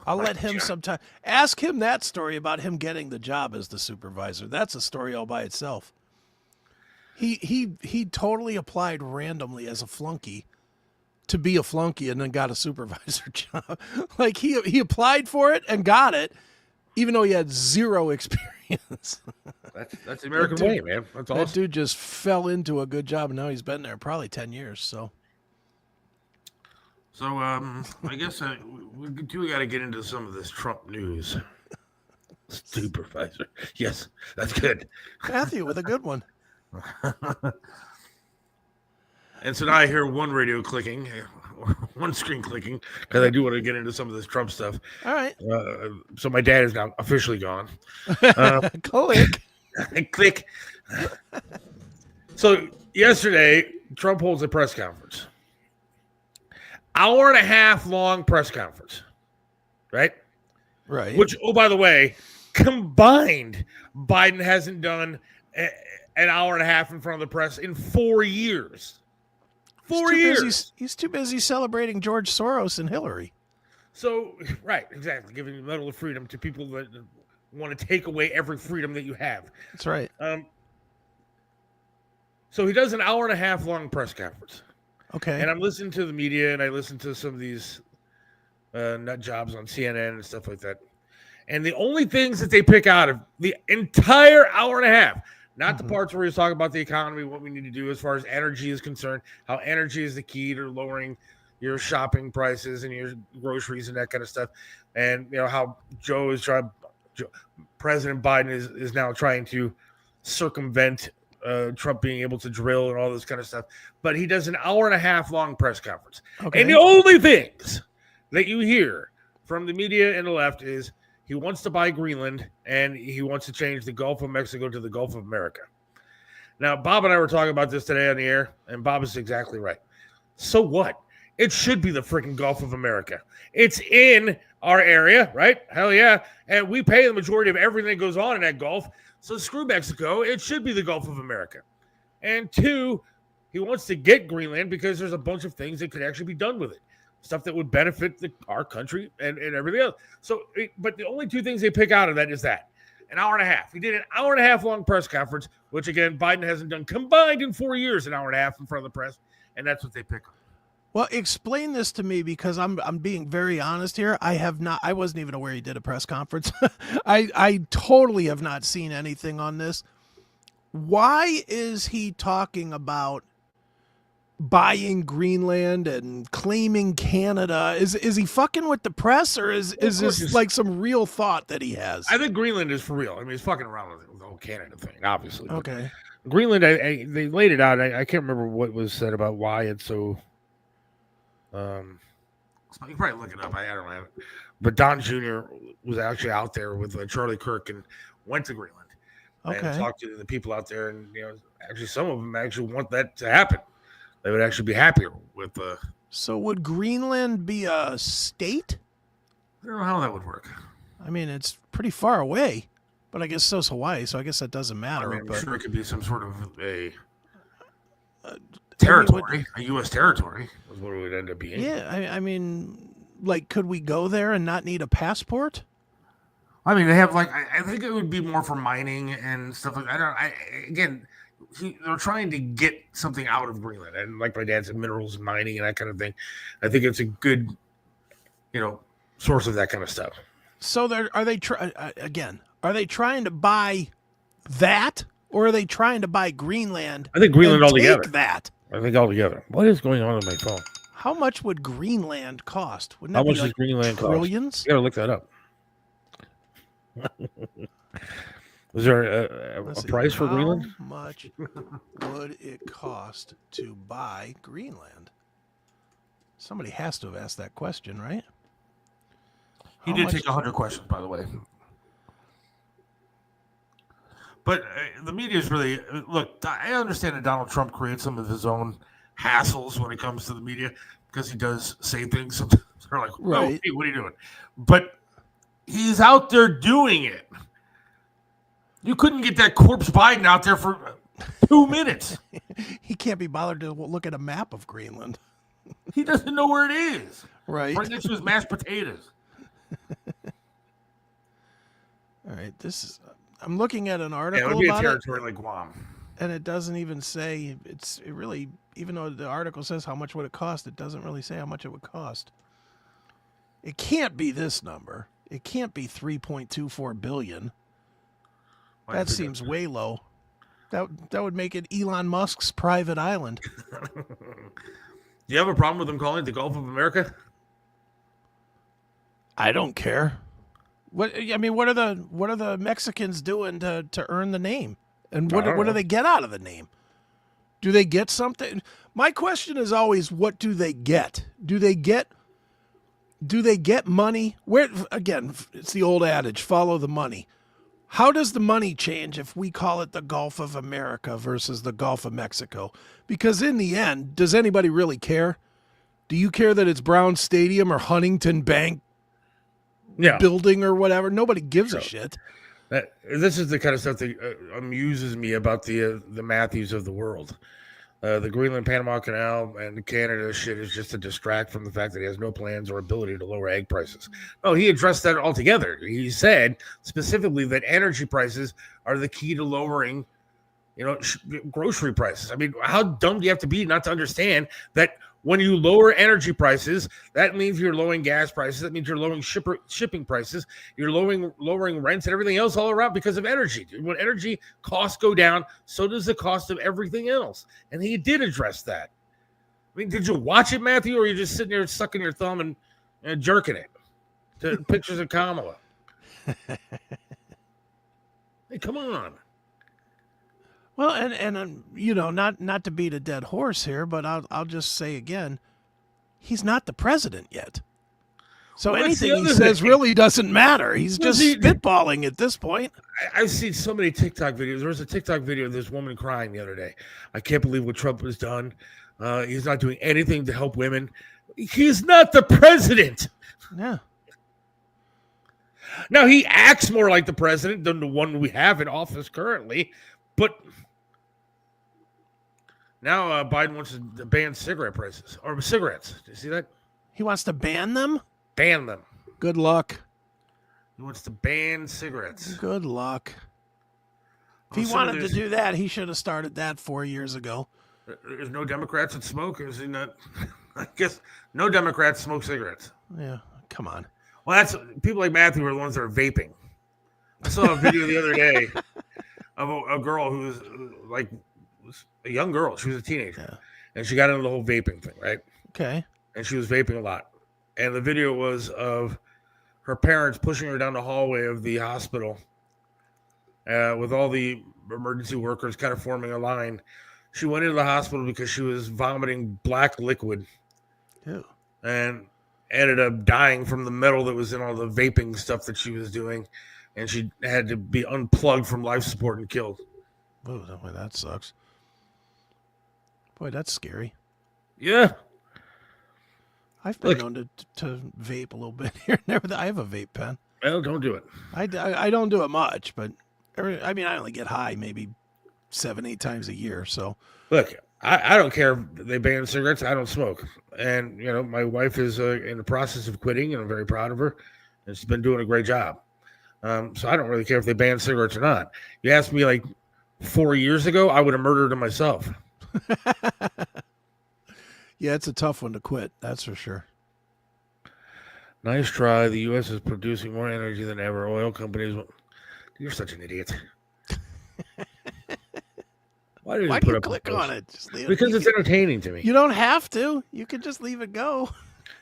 I'll let him sometime. Ask him that story about him getting the job as the supervisor. That's a story all by itself. He totally applied randomly as a flunky to be a flunky and then got a supervisor job. Like he applied for it and got it, even though he had zero experience. That's the American way, man. That's awesome. That dude just fell into a good job, and now he's been there probably 10 years. So I guess we do got to get into some of this Trump news. Supervisor. Yes, that's good. Matthew with a good one. And so now I hear one radio clicking, or one screen clicking, because I do want to get into some of this Trump stuff. All right. So my dad is now officially gone. Click. Click. So yesterday, Trump holds a press conference. Hour and a half long press conference. Right? Right. Which, oh, by the way, combined, Biden hasn't done an hour and a half in front of the press in 4 years. 4 years. He's too busy celebrating George Soros and Hillary. So, right, exactly. Giving the medal of freedom to people that want to take away every freedom that you have. That's right. So he does an hour and a half long press conference. Okay. And I'm listening to the media, and I listen to some of these nut jobs on CNN and stuff like that. And the only things that they pick out of the entire hour and a half, not the parts where he's talking about the economy, what we need to do as far as energy is concerned, how energy is the key to lowering your shopping prices and your groceries and that kind of stuff. And, you know, how President Biden is now trying to circumvent Trump being able to drill and all this kind of stuff. But he does an hour and a half long press conference. Okay. And the only things that you hear from the media and the left is he wants to buy Greenland and he wants to change the Gulf of Mexico to the Gulf of America. Now, Bob and I were talking about this today on the air, and Bob is exactly right. So what? It should be the freaking Gulf of America. It's in our area, right? Hell yeah. And we pay the majority of everything that goes on in that Gulf. So screw Mexico. It should be the Gulf of America. And two, he wants to get Greenland because there's a bunch of things that could actually be done with it. Stuff that would benefit our country and everything else. So, but the only two things they pick out of that is that. An hour and a half. He did an hour and a half long press conference, which again, Biden hasn't done combined in 4 years, an hour and a half in front of the press. And that's what they pick up. Well, explain this to me because I'm being very honest here. I wasn't even aware he did a press conference. I totally have not seen anything on this. Why is he talking about buying Greenland and claiming Canada? Is he fucking with the press, or is this like some real thought that he has? I think Greenland is for real. I mean, he's fucking around with the whole Canada thing, obviously. Okay. Greenland, they laid it out. I can't remember what was said about why it's so. You can probably look it up. I don't have it. But Don Jr. was actually out there with Charlie Kirk and went to Greenland and talked to the people out there. And, you know, actually some of them actually want that to happen. They would actually be happier with. So would Greenland be a state? I don't know how that would work. I mean, it's pretty far away, but I guess so's Hawaii. So I guess that doesn't matter. I mean, I'm sure it could be some sort of a territory, a U.S. territory is what it would end up being. Yeah, I mean, like, could we go there and not need a passport? I mean, they have like I think it would be more for mining and stuff like that. They're trying to get something out of Greenland, and like my dad said, minerals and mining and that kind of thing. I think it's a good, source of that kind of stuff. So are they trying to buy that, or are they trying to buy Greenland? I think Greenland altogether. That. I think altogether. What is going on with my phone? How much would Greenland cost? How much does Greenland cost? Trillions? You gotta look that up. Was there a price for Greenland? How much would it cost to buy Greenland? Somebody has to have asked that question, right? He did take 100 questions, by the way. But the media is really look. I understand that Donald Trump creates some of his own hassles when it comes to the media because he does say things. Sometimes they're like, "Oh, hey, what are you doing?" But he's out there doing it. You couldn't get that corpse Biden out there for 2 minutes. He can't be bothered to look at a map of Greenland. He doesn't know where it is. Right. Right next to his mashed potatoes. All right. I'm looking at an Yeah, it article would be a about it, territory like Guam. and it doesn't even say it really, even though the article says how much would it cost, it doesn't really say how much it would cost. It can't be this number. It can't be 3.24 billion. That seems way low. That would make it Elon Musk's private island. Do you have a problem with them calling it the Gulf of America? I don't care. What are the Mexicans doing to earn the name? And what do they get out of the name? Do they get something? My question is always, what do they get? Do they get money? Where, again, it's the old adage, follow the money. How does the money change if we call it the Gulf of America versus the Gulf of Mexico? Because in the end, does anybody really care? Do you care that it's Brown Stadium or Huntington Bank building or whatever? Nobody gives a shit. This is the kind of stuff that amuses me about the Matthews of the world. The Greenland, Panama Canal, and the Canada shit is just to distract from the fact that he has no plans or ability to lower egg prices. No, he addressed that altogether. He said specifically that energy prices are the key to lowering, grocery prices. I mean, how dumb do you have to be not to understand that when you lower energy prices, that means you're lowering gas prices. That means you're lowering shipping prices. You're lowering rents and everything else all around because of energy. When energy costs go down, so does the cost of everything else. And he did address that. I mean, did you watch it, Matthew, or are you just sitting there sucking your thumb and jerking it to pictures of Kamala? Hey, come on. Well, and not to beat a dead horse here, but I'll just say again, he's not the president yet. So anything he says really doesn't matter. He's just spitballing at this point. I've seen so many TikTok videos. There was a TikTok video of this woman crying the other day. I can't believe what Trump has done. He's not doing anything to help women. He's not the president. Yeah. Now, he acts more like the president than the one we have in office currently, but now Biden wants to ban cigarette prices or cigarettes. Do you see that? He wants to ban them? Ban them. Good luck. He wants to ban cigarettes. Good luck. If he wanted to do that, he should have started that 4 years ago. There's no Democrats that smoke. Is he not? I guess no Democrats smoke cigarettes. Yeah, come on. Well, that's people like Matthew are the ones that are vaping. I saw a video the other day of a girl who was a young girl. She was a teenager, and she got into the whole vaping thing, right? Okay. And she was vaping a lot. And the video was of her parents pushing her down the hallway of the hospital with all the emergency workers kind of forming a line. She went into the hospital because she was vomiting black liquid. Ew. And ended up dying from the metal that was in all the vaping stuff that she was doing. And she had to be unplugged from life support and killed. Oh, that sucks. Boy, that's scary. Yeah. I've been known to vape a little bit here and there. I have a vape pen. Well, don't do it. I don't do it much, but I only get high maybe 7-8 times a year. So look, I don't care if they ban cigarettes. I don't smoke. And, my wife is in the process of quitting, and I'm very proud of her. And she's been doing a great job. So I don't really care if they ban cigarettes or not. You asked me like 4 years ago, I would have murdered them myself. Yeah, it's a tough one to quit. That's for sure. Nice try. The U.S. is producing more energy than ever. Oil companies. You're such an idiot. Why did you click on it? Just leave because it's entertaining to me. You don't have to. You can just leave it go.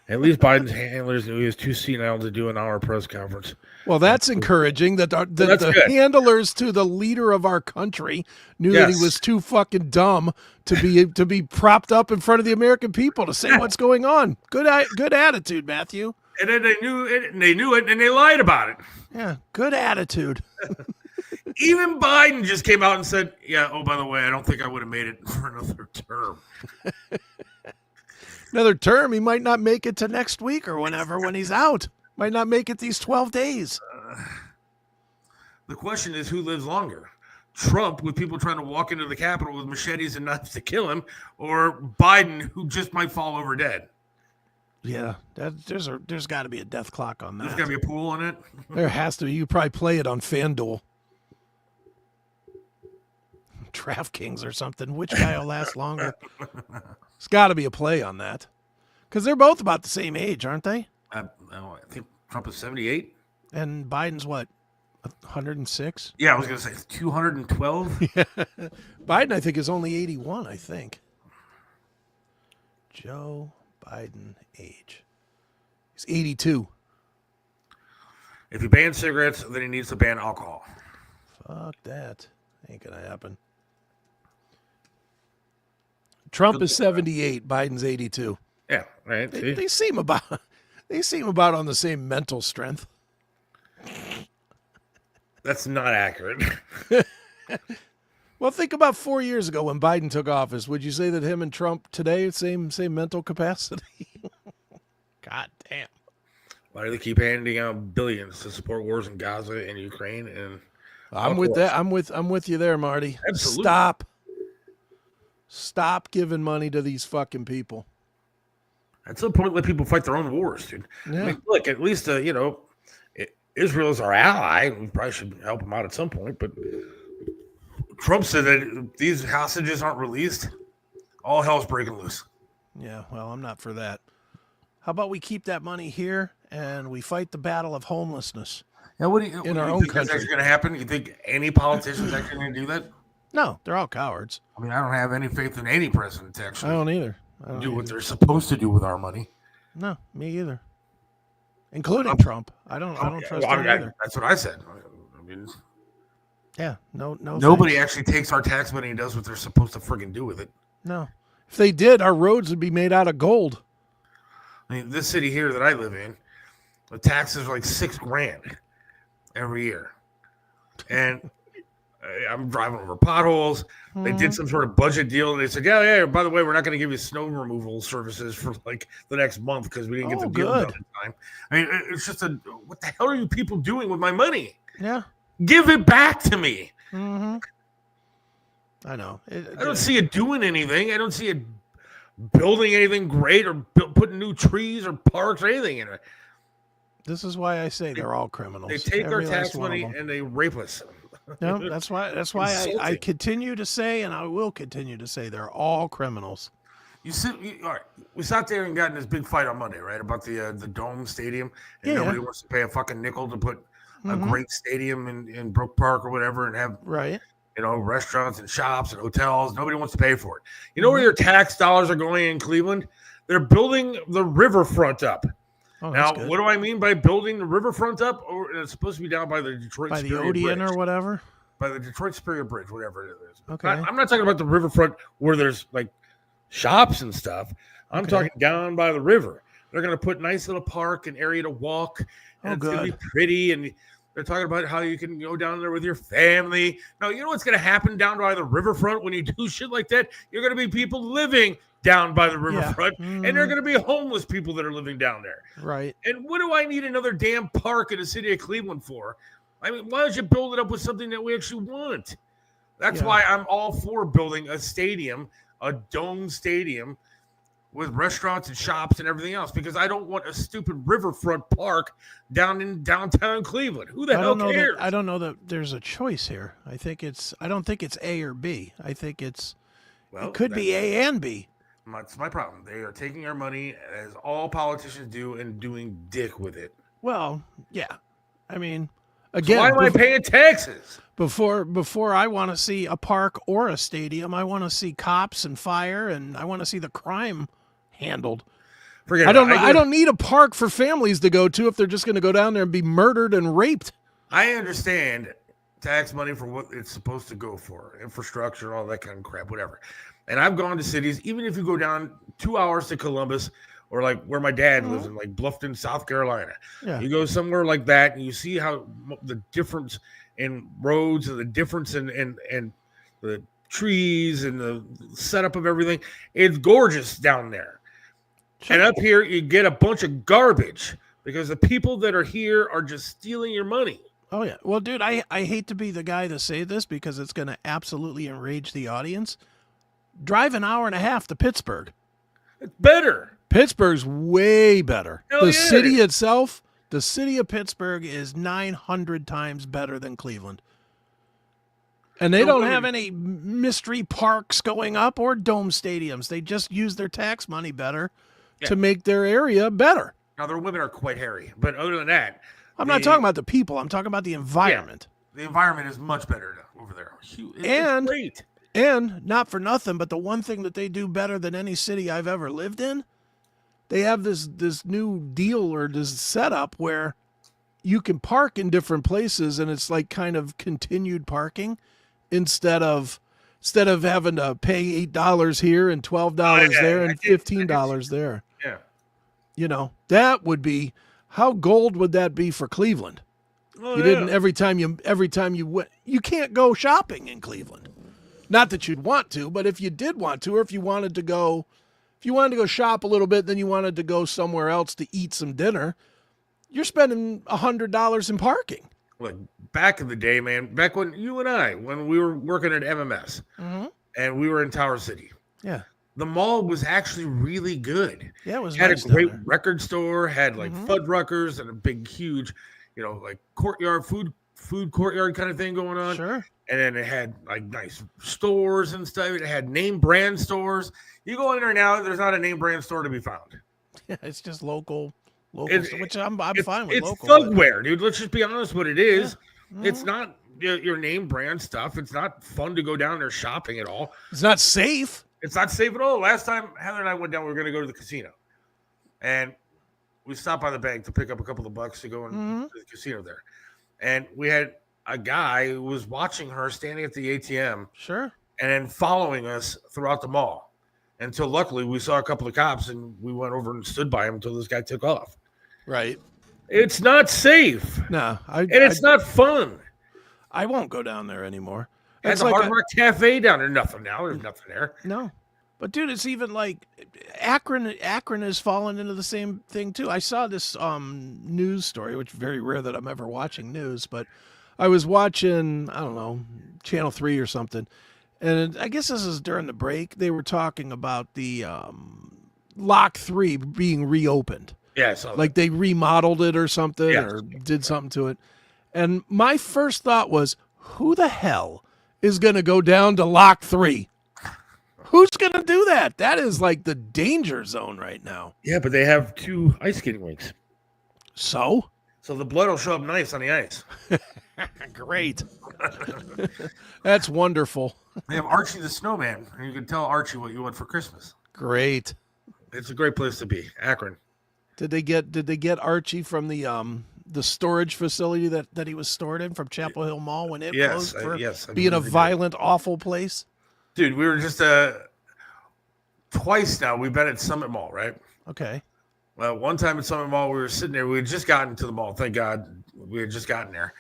At least Biden's handlers knew he was too senile to do an hour press conference. Well, that's encouraging that the handlers to the leader of our country knew that he was too fucking dumb to be propped up in front of the American people to say what's going on. Good attitude, Matthew. And then they knew it, and they lied about it. Yeah, good attitude. Even Biden just came out and said, yeah, oh, by the way, I don't think I would have made it for another term. Another term, he might not make it to next week or whenever when he's out. Might not make it these 12 days. The question is, who lives longer? Trump with people trying to walk into the Capitol with machetes and knives to kill him, or Biden who just might fall over dead. Yeah, there's got to be a death clock on that. There's got to be a pool on it. There has to be. You probably play it on FanDuel, DraftKings or something. Which guy will last longer? There's got to be a play on that, because they're both about the same age, aren't they? I think Trump is 78. And Biden's what, 106? Yeah, I was going to say 212. Biden, I think, is only 81, I think. Joe Biden age. He's 82. If he bans cigarettes, then he needs to ban alcohol. Fuck that. Ain't going to happen. Trump is 78. Biden's 82. Yeah, right. They seem about on the same mental strength. That's not accurate. Well, think about 4 years ago when Biden took office. Would you say that him and Trump today same mental capacity? God damn. Why do they keep handing out billions to support wars in Gaza and Ukraine? And I'm with that. I'm with you there, Marty. Absolutely. Stop giving money to these fucking people. At some point, let people fight their own wars, dude. Yeah. I mean, look, at least Israel is our ally. We probably should help them out at some point. But Trump said that if these hostages aren't released, all hell's breaking loose. Yeah, well, I'm not for that. How about we keep that money here and we fight the battle of homelessness? Now, what do you think that's actually going to happen? You think any politician's actually going to do that? No, they're all cowards. I mean, I don't have any faith in any president to actually I don't either. do what they're supposed to do with our money. No, me either. Including Trump. I don't trust him either. That's what I said. I mean, yeah, no. Nobody actually takes our tax money and does what they're supposed to friggin' do with it. No. If they did, our roads would be made out of gold. I mean, this city here that I live in, the taxes are like $6,000 every year. And I'm driving over potholes. They did some sort of budget deal, and they said, yeah, by the way, we're not going to give you snow removal services for like the next month because we didn't get the deal done in time. I mean, it's just what the hell are you people doing with my money? Yeah. Give it back to me. Mm-hmm. I know. I don't see it doing anything. I don't see it building anything great or putting new trees or parks or anything in it. This is why I say they're all criminals. They take our tax money and they rape us. No, that's why I continue to say, and I will continue to say, they're all criminals. All right. We sat there and got in this big fight on Monday, right, about the Dome Stadium, and nobody wants to pay a fucking nickel to put a great stadium in Brook Park or whatever, and have restaurants and shops and hotels. Nobody wants to pay for it. You know where your tax dollars are going in Cleveland? They're building the riverfront up. Oh, now, what do I mean by building the riverfront up? Or it's supposed to be down by the Detroit by Superior the Odeon Bridge. Or whatever? By the Detroit Superior Bridge, whatever it is. Okay. I'm not talking about the riverfront where there's like shops and stuff. I'm talking down by the river. They're going to put nice little park and area to walk. And it's going to be pretty. And they're talking about how you can go down there with your family. Now, you know what's going to happen down by the riverfront when you do shit like that? You're going to be people living down by the riverfront, and there are going to be homeless people that are living down there. Right. And what do I need another damn park in the city of Cleveland for? I mean, why don't you build it up with something that we actually want? That's why I'm all for building a stadium, a dome stadium with restaurants and shops and everything else, because I don't want a stupid riverfront park down in downtown Cleveland. Who the hell cares? I don't know that there's a choice here. I don't think it's A or B. I think it could be A and B. That's my problem. They are taking our money, as all politicians do, and doing dick with it. Well, yeah. I mean, again, so why am I paying taxes? Before I want to see a park or a stadium, I want to see cops and fire, and I want to see the crime handled. I don't need a park for families to go to if they're just going to go down there and be murdered and raped. I understand tax money for what it's supposed to go for, infrastructure, all that kind of crap, whatever. And I've gone to cities, even if you go down 2 hours to Columbus, or like where my dad lives in, like Bluffton, South Carolina. Yeah. You go somewhere like that, and you see how the difference in roads and the difference in the trees and the setup of everything. It's gorgeous down there. Sure. And up here, you get a bunch of garbage because the people that are here are just stealing your money. Oh, yeah. Well, dude, I hate to be the guy to say this because it's going to absolutely enrage the audience. Drive an hour and a half to Pittsburgh. It's better. Pittsburgh's way better. Hell The yeah. city itself, the city of Pittsburgh is 900 times better than Cleveland. And they don't have any mystery parks going up or dome stadiums. They just use their tax money better to make their area better. Now, their women are quite hairy, but other than that, I'm not talking about the people. I'm talking about the environment. Yeah, the environment is much better over there. And great. And not for nothing, but the one thing that they do better than any city I've ever lived in, they have this new deal or this setup where you can park in different places, and it's like kind of continued parking instead of having to pay $8 here and $12 there and $15 there. Yeah. You know, that would be, how gold would that be for Cleveland? Oh, You didn't every time you went, you can't go shopping in Cleveland. Not that you'd want to, but if you did want to, or if you wanted to go shop a little bit, then you wanted to go somewhere else to eat some dinner, you're spending $100 in parking. Look, back in the day, man, back when we were working at MMS and we were in Tower City. Yeah. The mall was actually really good. Yeah, it was had nice a great down there. record store, had like Fuddruckers and a big, huge, like courtyard, food courtyard kind of thing going on. Sure. And then it had like nice stores and stuff. It had name brand stores. You go in there now, there's not a name brand store to be found. Yeah, it's just local, which I'm fine with. It's local, thugware, dude. Let's just be honest what it is. Yeah. It's not your name brand stuff. It's not fun to go down there shopping at all. It's not safe. It's not safe at all. Last time Heather and I went down, we were going to go to the casino. And we stopped by the bank to pick up a couple of bucks to go into the casino there. And we had a guy who was watching her standing at the ATM. Sure. And then following us throughout the mall. Until luckily we saw a couple of cops and we went over and stood by him until this guy took off. Right. It's not safe. No. It's not fun. I won't go down there anymore. It's the Hard Rock Cafe down there. Nothing now. There's nothing there. No. But dude, it's even like Akron has fallen into the same thing too. I saw this news story, which is very rare that I'm ever watching news, but I was watching, I don't know, Channel 3 or something. And I guess this is during the break. They were talking about the Lock 3 being reopened. Yeah, like they remodeled it or something or did something to it. And my first thought was, who the hell is going to go down to Lock 3? Who's going to do that? That is like the danger zone right now. Yeah, but they have 2 ice skating rinks. So the blood will show up nice on the ice. Great. That's wonderful. They have Archie the Snowman, and you can tell Archie what you want for Christmas. Great. It's a great place to be, Akron. Did they get Archie from the storage facility that he was stored in from Chapel Hill Mall when it closed for being a violent, awful place? Dude, we were just twice now. We've been at Summit Mall, right? Okay. Well, one time at Summit Mall, we were sitting there. We had just gotten to the mall. Thank God we had just gotten there.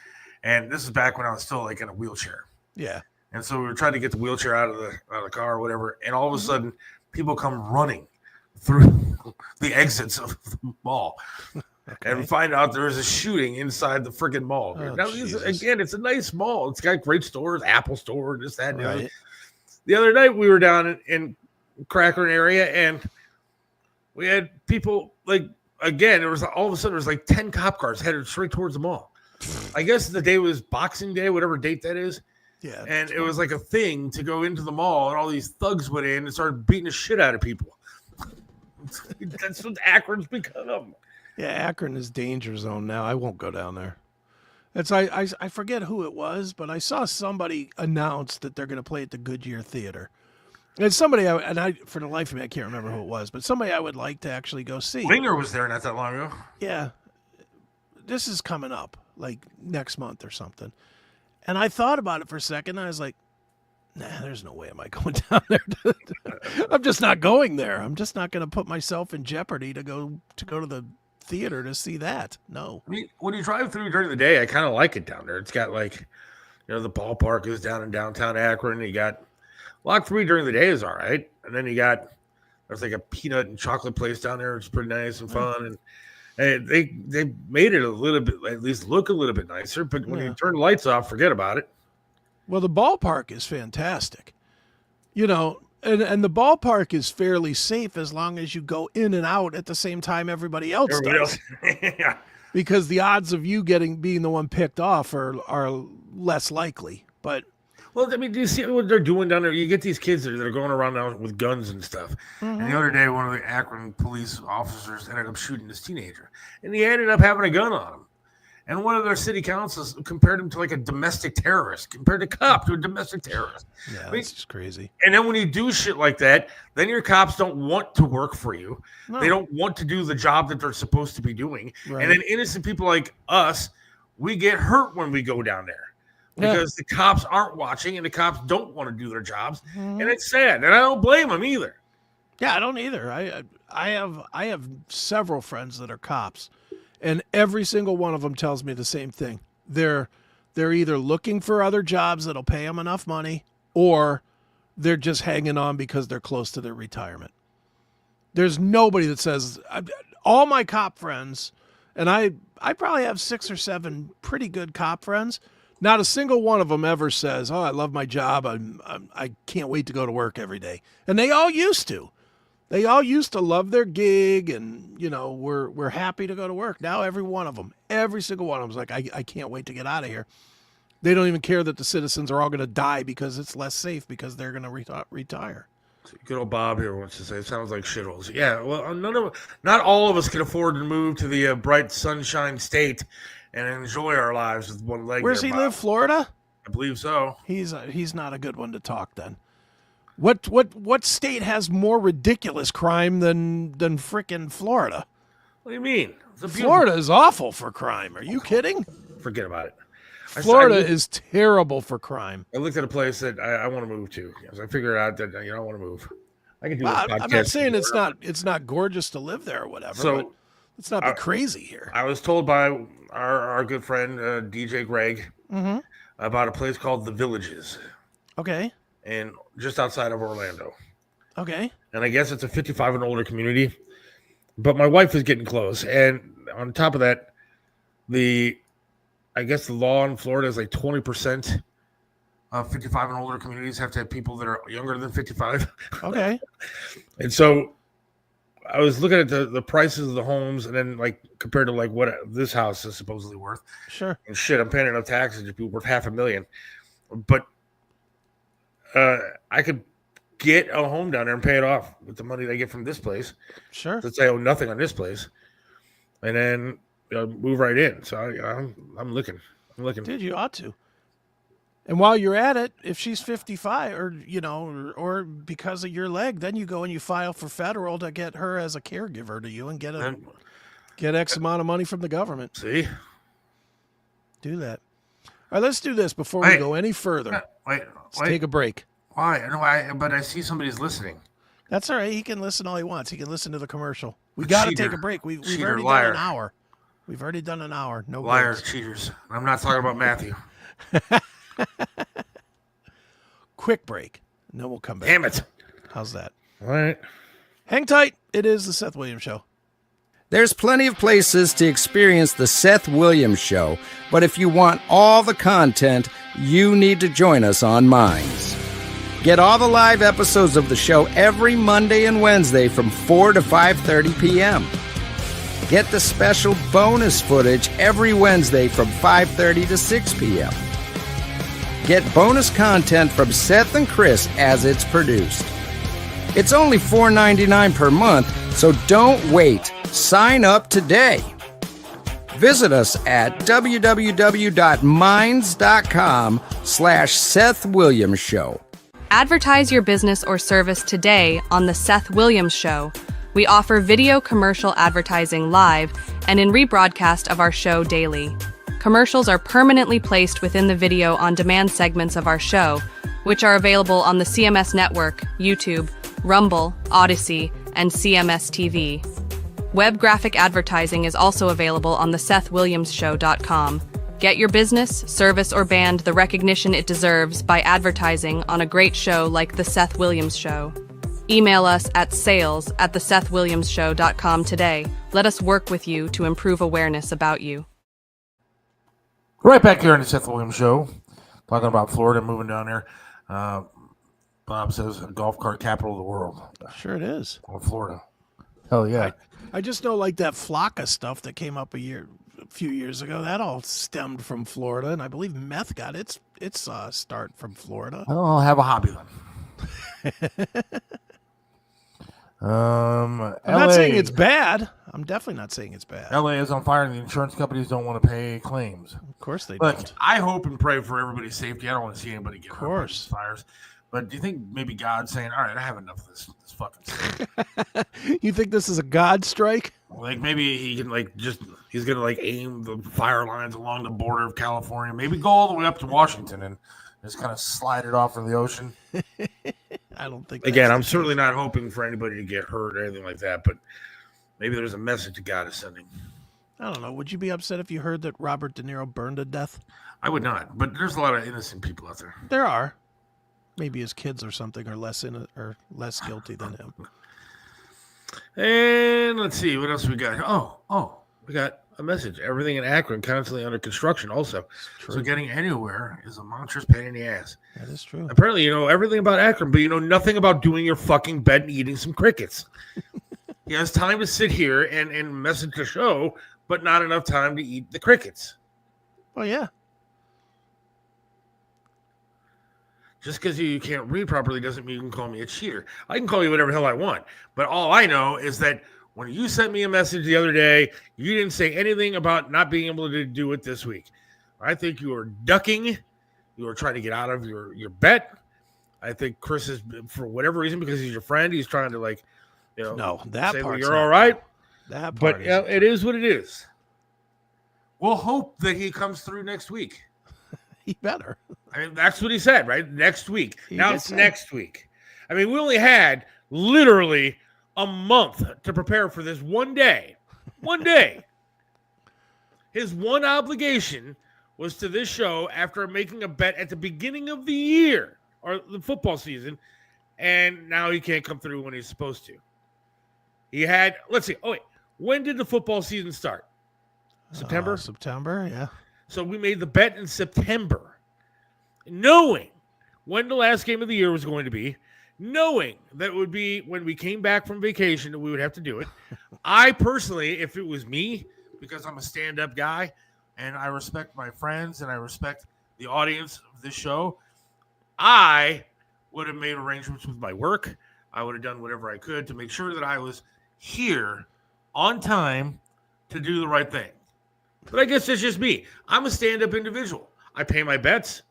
And this is back when I was still like in a wheelchair. Yeah. And so we were trying to get the wheelchair out of the car or whatever. And all of a sudden, people come running through the exits of the mall. Okay. And find out there is a shooting inside the freaking mall. Oh, now, again, it's a nice mall. It's got great stores, Apple Store, this, that, and the other. Right. The other night, we were down in Akron area, and we had people, like, again, it was all of a sudden, there was like 10 cop cars headed straight towards the mall. I guess the day was Boxing Day, whatever date that is. Yeah. And it was like a thing to go into the mall, and all these thugs went in and started beating the shit out of people. That's what Akron's become. Yeah, Akron is danger zone now. I won't go down there. I forget who it was, but I saw somebody announce that they're going to play at the Goodyear Theater. And somebody, for the life of me, I can't remember who it was, but somebody I would like to actually go see. Winger was there not that long ago. Yeah. This is coming up, like next month or something. And I thought about it for a second, and I was like, nah, there's no way am I going down there. I'm just not going there. I'm just not going to put myself in jeopardy to go to the theater to see that. No. I mean, when you drive through during the day, I kind of like it down there. It's got like, the ballpark is down in downtown Akron. You got Lock 3 during the day is all right. And then there's like a peanut and chocolate place down there. It's pretty nice and fun. And They made it a little bit, at least look a little bit nicer. But when you turn the lights off, forget about it. Well, the ballpark is fantastic, and the ballpark is fairly safe as long as you go in and out at the same time everybody else does. Yeah. Because the odds of you being the one picked off are less likely. But well, I mean, do you see what they're doing down there? You get these kids that are going around now with guns and stuff. And the other day, one of the Akron police officers ended up shooting this teenager, and he ended up having a gun on him. And one of their city councils compared him to like a domestic terrorist, compared a cop to a domestic terrorist. Yeah, that's just crazy. And then when you do shit like that, then your cops don't want to work for you. No. They don't want to do the job that they're supposed to be doing. Right. And then innocent people like us, we get hurt when we go down there because the cops aren't watching and the cops don't want to do their jobs. And it's sad. And I don't blame them either. Yeah, I don't either. I have several friends that are cops. And every single one of them tells me the same thing. They're either looking for other jobs that'll pay them enough money, or they're just hanging on because they're close to their retirement. There's nobody that says, all my cop friends, and I probably have 6 or 7 pretty good cop friends. Not a single one of them ever says, "Oh, I love my job. I can't wait to go to work every day." And they all used to. They all used to love their gig and, we're happy to go to work. Now every one of them, every single one of them is like, I can't wait to get out of here. They don't even care that the citizens are all going to die because it's less safe because they're going to retire. Good old Bob here wants to say, it sounds like shitholes. Yeah, well, not all of us can afford to move to the bright sunshine state and enjoy our lives with one leg. Where's he live, Florida? I believe so. He's not a good one to talk then. What state has more ridiculous crime than frickin' Florida? What do you mean? Florida is awful for crime. Are you kidding? Forget about it. Florida is terrible for crime. I looked at a place that I want to move to. I figured out that I want to move. I can do this podcast. I'm not saying it's not gorgeous to live there or whatever. So but let's not be crazy here. I was told by our good friend DJ Greg about a place called The Villages. Okay. And just outside of Orlando. Okay. And I guess it's a 55 and older community. But my wife is getting close. And on top of that, I guess the law in Florida is like 20% of 55 and older communities have to have people that are younger than 55. Okay. And so I was looking at the prices of the homes and then like compared to like what this house is supposedly worth. Sure. And shit, I'm paying enough taxes to be worth $500,000. But I could get a home down there and pay it off with the money they get from this place. Sure. Since I owe nothing on this place. And then move right in. So I'm looking. Dude, you ought to. And while you're at it, if she's 55 or because of your leg, then you go and you file for federal to get her as a caregiver to you and get X amount of money from the government. See? Do that. All right, let's do this before we go any further. Let's take a break. Why? No, but I see somebody's listening. That's all right. He can listen all he wants. He can listen to the commercial. We got to take a break. We've already done an hour. We've already done an hour. No liars, breaks. Cheaters. I'm not talking about Matthew. Quick break, and then we'll come back. Damn it. How's that? All right. Hang tight. It is the Seth Williams Show. There's plenty of places to experience the Seth Williams Show, but if you want all the content, you need to join us on Minds. Get all the live episodes of the show every Monday and Wednesday from 4 to 5:30 p.m. Get the special bonus footage every Wednesday from 5:30 to 6 p.m. Get bonus content from Seth and Chris as it's produced. It's only $4.99 per month, so don't wait. Sign up today. Visit us at www.minds.com/Seth Williams Show. Advertise your business or service today on The Seth Williams Show. We offer video commercial advertising live and in rebroadcast of our show daily. Commercials are permanently placed within the video on demand segments of our show, which are available on the CMS Network, YouTube, Rumble, Odyssey, and CMS TV. Web graphic advertising is also available on the SethWilliamsShow.com. Get your business, service, or band the recognition it deserves by advertising on a great show like The Seth Williams Show. Email us at sales@thesethwilliamsshow.com today. Let us work with you to improve awareness about you. Right back here on the Seth Williams Show, talking about Florida, moving down there. Bob says golf cart capital of the world. Sure it is. Oh, Florida. Hell yeah. I just know, like, that Flocka stuff that came up a few years ago, that all stemmed from Florida, and I believe meth got its start from Florida. I'll have a hobby then. I'm LA, not saying it's bad. I'm definitely not saying it's bad. LA is on fire and the insurance companies don't want to pay claims. Of course they Look, don't. I hope and pray for everybody's safety. I don't want to see anybody get hurt by course. these fires. But do you think maybe God's saying, all right, I have enough of this fucking stuff. You think this is a God strike? Like maybe he can he's gonna aim the fire lines along the border of California, maybe go all the way up to Washington and just kind of slide it off in the ocean. I don't think. Again, I'm certainly not hoping for anybody to get hurt or anything like that, but maybe there's a message that God is sending. I don't know. Would you be upset if you heard that Robert De Niro burned to death? I would not, but there's a lot of innocent people out there. There are. Maybe his kids or something are less guilty than him. And let's see what else we got. Oh, we got a message. Everything in Akron constantly under construction. Also, so getting anywhere is a monstrous pain in the ass. That is true. Apparently, you know everything about Akron, but you know nothing about doing your fucking bed and eating some crickets. He has time to sit here and message the show, but not enough time to eat the crickets. Well, yeah. Just because you can't read properly doesn't mean you can call me a cheater. I can call you whatever the hell I want. But all I know is that when you sent me a message the other day, you didn't say anything about not being able to do it this week. I think you were ducking. You were trying to get out of your bet. I think Chris is, for whatever reason, because he's your friend, he's trying to no, that say, part. you're all right. That part. But it is what it is. We'll hope that he comes through next week. He better. I mean, that's what he said, right? Next week. Now it's said. next week. I mean, we only had literally a month to prepare for this one day. One day. His one obligation was to this show after making a bet at the beginning of the year or the football season, and now he can't come through when he's supposed to. He had, let's see. Oh, wait. When did the football season start? September? September, yeah. So we made the bet in September, knowing when the last game of the year was going to be, knowing that it would be when we came back from vacation that we would have to do it. I personally, if it was me, because I'm a stand-up guy and I respect my friends and I respect the audience of this show, I would have made arrangements with my work. I would have done whatever I could to make sure that I was here on time to do the right thing. But I guess it's just me. I'm a stand-up individual. I pay my bets.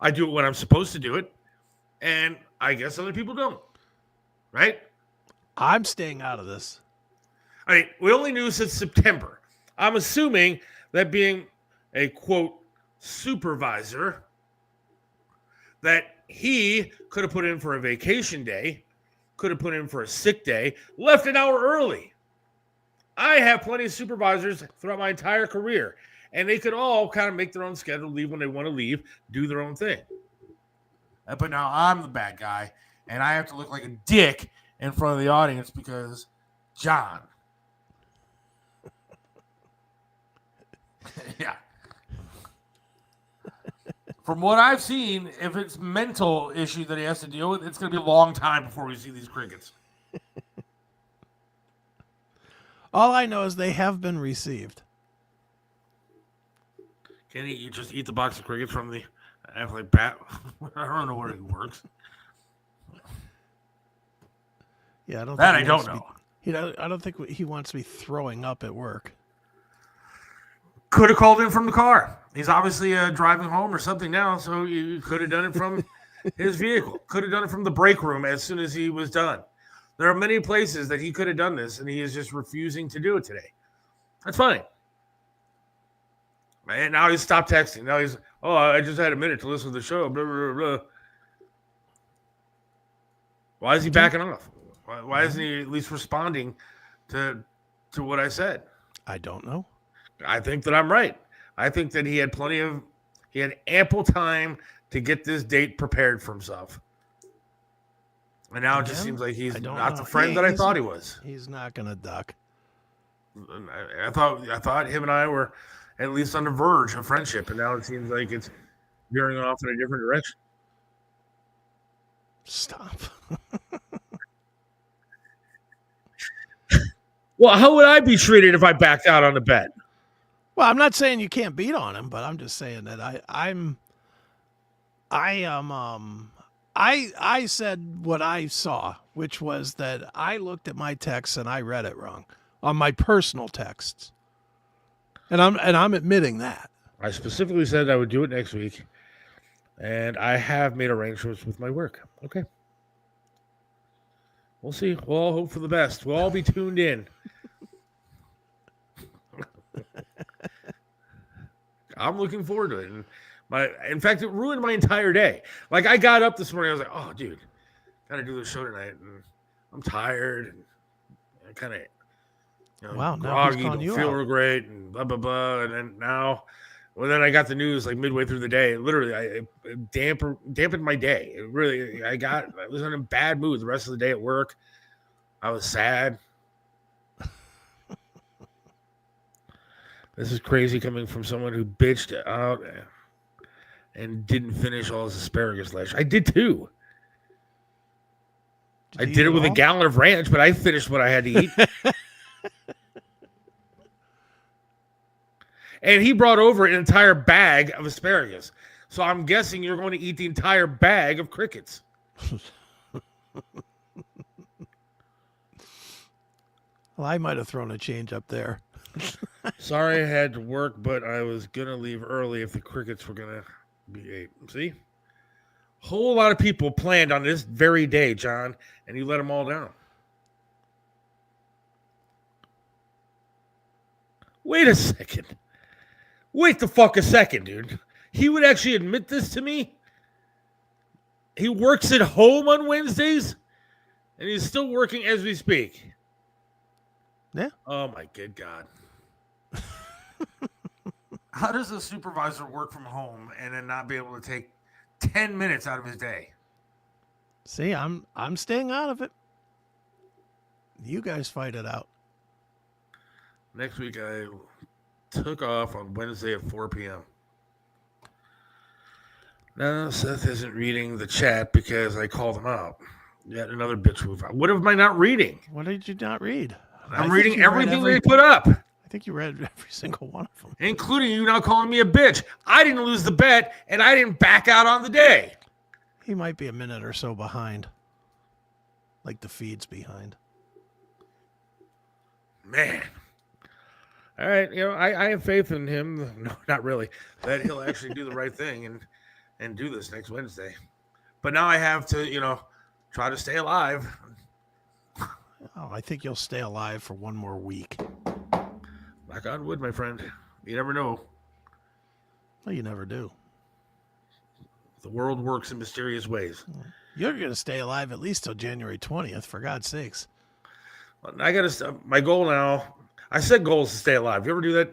I do it when I'm supposed to do it. And I guess other people don't. Right? I'm staying out of this. I mean, we only knew since September. I'm assuming that being a, quote, supervisor, that he could have put in for a vacation day, could have put in for a sick day, left an hour early. I have plenty of supervisors throughout my entire career, and they could all kind of make their own schedule, leave when they want to leave, do their own thing. But now I'm the bad guy, and I have to look like a dick in front of the audience because John. Yeah. From what I've seen, if it's mental issue that he has to deal with, it's going to be a long time before we see these crickets. All I know is they have been received. Can you just eat the box of crickets from the bat? I don't know where it works. Yeah, I don't. That I don't know. I don't think he wants me throwing up at work. Could have called in from the car. He's obviously driving home or something now, so you could have done it from his vehicle. Could have done it from the break room as soon as he was done. There are many places that he could have done this, and he is just refusing to do it today. That's fine. And now he's stopped texting. Now he's, I just had a minute to listen to the show. Blah, blah, blah. Why is he backing off? Why isn't he at least responding to what I said? I don't know. I think that I'm right. I think that he had ample time to get this date prepared for himself. And now it just Again? seems like he's I don't not know. the friend that I thought he was. He's not going to duck. I thought him and I were at least on the verge of friendship, and now it seems like it's veering off in a different direction. Stop. Well, how would I be treated if I backed out on the bet? Well, I'm not saying you can't beat on him, but I'm just saying that I said what I saw, which was that I looked at my texts and I read it wrong on my personal texts. And I'm admitting that. I specifically said I would do it next week, and I have made arrangements with my work. Okay. We'll see. We'll all hope for the best. We'll all be tuned in. I'm looking forward to it. And in fact, it ruined my entire day. Like, I got up this morning, I was like, oh, dude, gotta do the show tonight. And I'm tired. And I kind of, wow, now he's groggy, calling don't you feel out. real great, and blah, blah, blah. And then now, well, then I got the news like midway through the day. Literally, it dampened my day. It really, I was in a bad mood the rest of the day at work. I was sad. This is crazy coming from someone who bitched out and didn't finish all his asparagus last year. I did too. I did it with a gallon of ranch, but I finished what I had to eat. And he brought over an entire bag of asparagus. So I'm guessing you're going to eat the entire bag of crickets. Well, I might have thrown a change up there. Sorry I had to work, but I was going to leave early if the crickets were going to be ate. See? Whole lot of people planned on this very day, John, and you let them all down. Wait a second. Wait the fuck a second, dude. He would actually admit this to me? He works at home on Wednesdays, and he's still working as we speak. Yeah. Oh, my good God. How does a supervisor work from home and then not be able to take 10 minutes out of his day? See, I'm staying out of it. You guys fight it out. Next week, I took off on Wednesday at 4 p.m. No, Seth isn't reading the chat because I called him out. Yet another bitch move. What am I not reading? What did you not read? I'm reading everything they put up. I think you read every single one of them. Including you now calling me a bitch. I didn't lose the bet, and I didn't back out on the day. He might be a minute or so behind. Like the feed's behind. Man. All right, I have faith in him. No, not really. That he'll actually do the right thing and do this next Wednesday. But now I have to, try to stay alive. Oh, I think you'll stay alive for one more week. Knock on wood, my friend. You never know. Well, you never do. The world works in mysterious ways. You're going to stay alive at least till January 20th, for God's sakes. I got to. My goal now. I set goals to stay alive. You ever do that?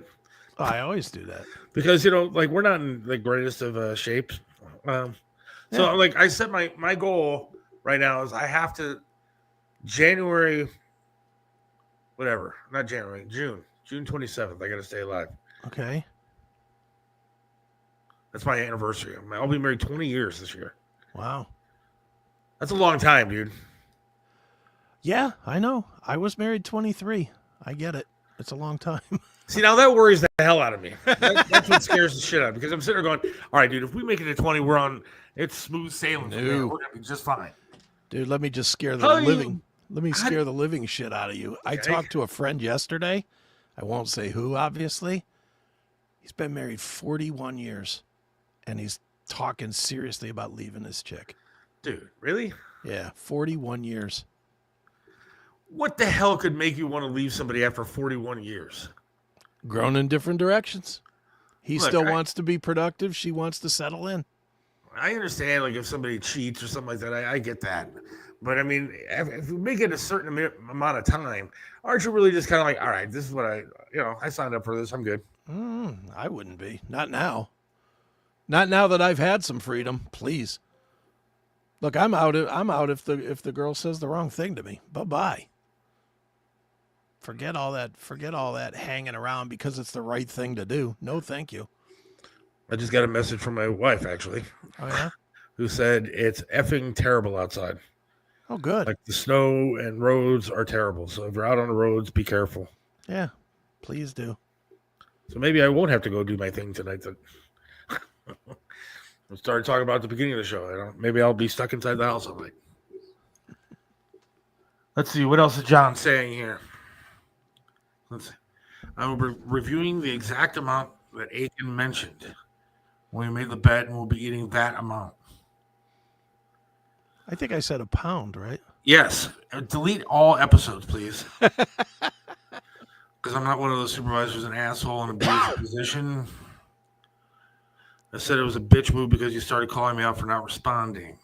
Oh, I always do that. Because we're not in the greatest of shapes. So I set my goal right now is I have to June 27th. I got to stay alive. Okay. That's my anniversary. I'll be married 20 years this year. Wow. That's a long time, dude. Yeah, I know. I was married 23. I get it. It's a long time. See, now that worries the hell out of me. That's what scares the shit out of me. Because I'm sitting there going, all right, dude, if we make it to 20, it's smooth sailing. From there. We're going to be just fine. Dude, let me just scare the living shit out of you. Okay. I talked to a friend yesterday. I won't say who, obviously. He's been married 41 years. And he's talking seriously about leaving his chick. Dude, really? Yeah, 41 years. What the hell could make you want to leave somebody after 41 years? Grown in different directions. He still wants to be productive. She wants to settle in. I understand, if somebody cheats or something like that, I get that. But, I mean, if you make it a certain amount of time, aren't you really just kind of like, all right, this is what I signed up for this. I'm good. I wouldn't be. Not now. Not now that I've had some freedom. Please. Look, I'm out if the girl says the wrong thing to me. Bye-bye. Forget all that hanging around because it's the right thing to do. No, thank you. I just got a message from my wife, actually. Oh, yeah? Who said it's effing terrible outside. Oh, good. Like the snow and roads are terrible. So if you're out on the roads, be careful. Yeah, please do. So maybe I won't have to go do my thing tonight. We started talking about at the beginning of the show. Maybe I'll be stuck inside the house all night. Let's see. What else is John saying here? Let's see. I'm reviewing the exact amount that Aiken mentioned when we made the bet, and we'll be eating that amount. I think I said a pound, right? Yes. Delete all episodes, please. Because I'm not one of those supervisors, an asshole in a abusive position. I said it was a bitch move because you started calling me out for not responding.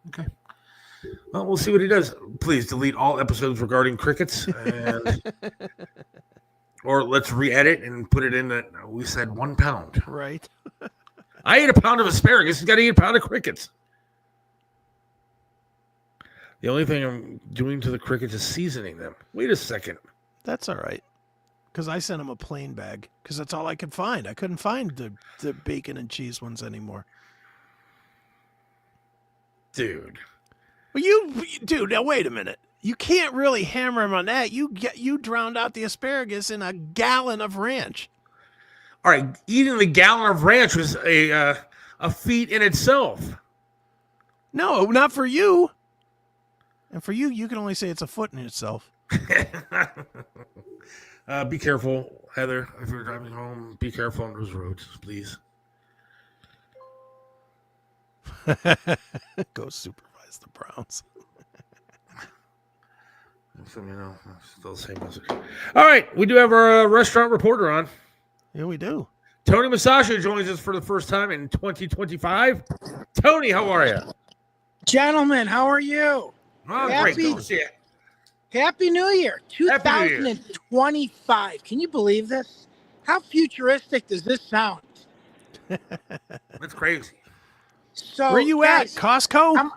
Okay. Well, we'll see what he does. Please delete all episodes regarding crickets. Or let's re-edit and put it in that we said 1 pound. Right. I ate a pound of asparagus. He's got to eat a pound of crickets. The only thing I'm doing to the crickets is seasoning them. Wait a second. That's all right. Because I sent him a plain bag because that's all I could find. I couldn't find the bacon and cheese ones anymore. Dude. Well, dude, now wait a minute. You can't really hammer him on that. You drowned out the asparagus in a gallon of ranch. All right, eating the gallon of ranch was a feat in itself. No, not for you. And for you, you can only say it's a foot in itself. Be careful, Heather. If you're driving home, be careful on those roads, please. Go supervise the Browns. So, still the same message. All right, we do have our restaurant reporter on. Yeah, we do. Tony Masasha joins us for the first time in 2025. Tony, how are you? Gentlemen, how are you? Oh, great. Good to see you. Happy New Year, 2025. Can you believe this? How futuristic does this sound? That's crazy. So, where you guys, at? Costco?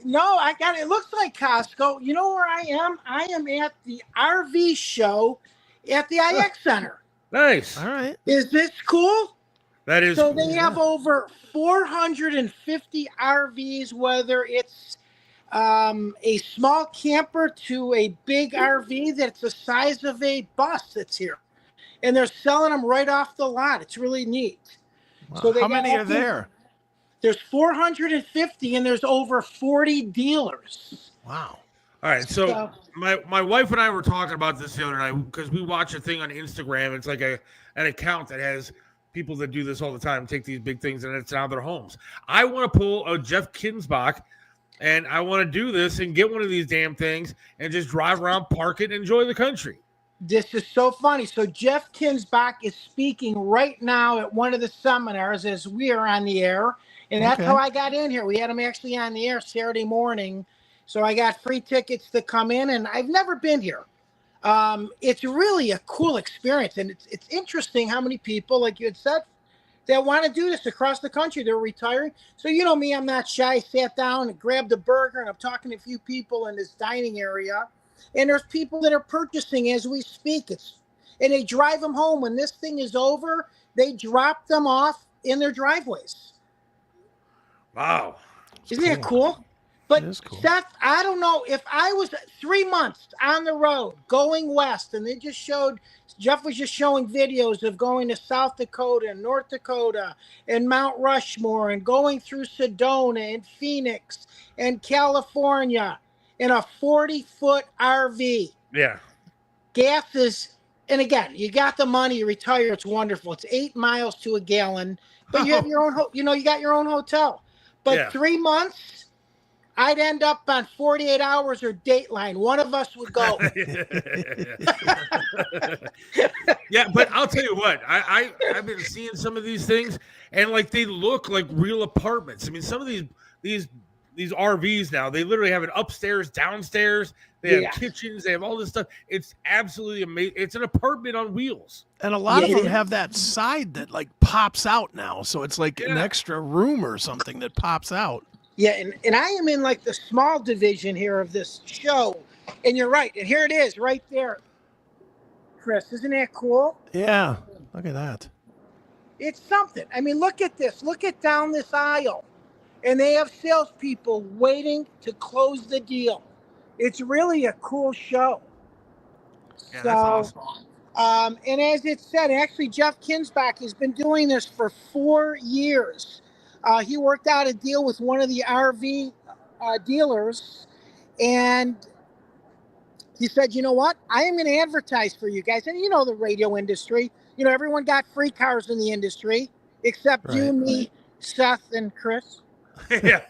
No, I got it. It looks like Costco. You know where I am? I am at the RV show at the IX Center. Nice. All right. Is this cool? That is so cool. They have over 450 RVs, whether it's a small camper to a big RV that's the size of a bus that's here. And they're selling them right off the lot. It's really neat. Wow. So how many are there? There's 450 and there's over 40 dealers. Wow. All right, so my wife and I were talking about this the other night because we watch a thing on Instagram. It's like an account that has people that do this all the time, take these big things, and it's out of their homes. I want to pull a Jeff Kinsbach, and I want to do this and get one of these damn things and just drive around, park it, and enjoy the country. This is so funny. So Jeff Kinsbach is speaking right now at one of the seminars as we are on the air, and that's how I got in here. We had him actually on the air Saturday morning. So I got free tickets to come in, and I've never been here. It's really a cool experience, and it's interesting how many people, like you had said, that want to do this across the country. They're retiring. So you know me, I'm not shy. I sat down and grabbed a burger, and I'm talking to a few people in this dining area, and there's people that are purchasing as we speak. And they drive them home. When this thing is over, they drop them off in their driveways. Wow. Isn't that cool? But cool. Seth, I don't know if I was 3 months on the road going west, and Jeff was just showing videos of going to South Dakota and North Dakota and Mount Rushmore and going through Sedona and Phoenix and California in a 40-foot RV. Yeah. Gas is, and again, you got the money, you retire, it's wonderful. It's 8 miles to a gallon, but you have your own, you got your own hotel. But 3 months, I'd end up on 48 Hours or Dateline. One of us would go. Yeah, but I'll tell you what, I've been seeing some of these things, and like they look like real apartments. I mean, some of these RVs now, they literally have an upstairs, downstairs. They have kitchens. They have all this stuff. It's absolutely amazing. It's an apartment on wheels. And a lot of them have that side that like pops out now. So it's like an extra room or something that pops out. Yeah, and I am in like the small division here of this show. And you're right. And here it is right there. Chris, isn't that cool? Yeah, look at that. It's something. I mean, look at this. Look at down this aisle. And they have salespeople waiting to close the deal. It's really a cool show. Yeah, that's awesome. And as it said, actually, Jeff Kinsbach has been doing this for 4 years. He worked out a deal with one of the RV dealers, and he said, you know what? I am going to advertise for you guys. And you know the radio industry. You know, everyone got free cars in the industry, except you, me, Seth, and Chris. Yeah.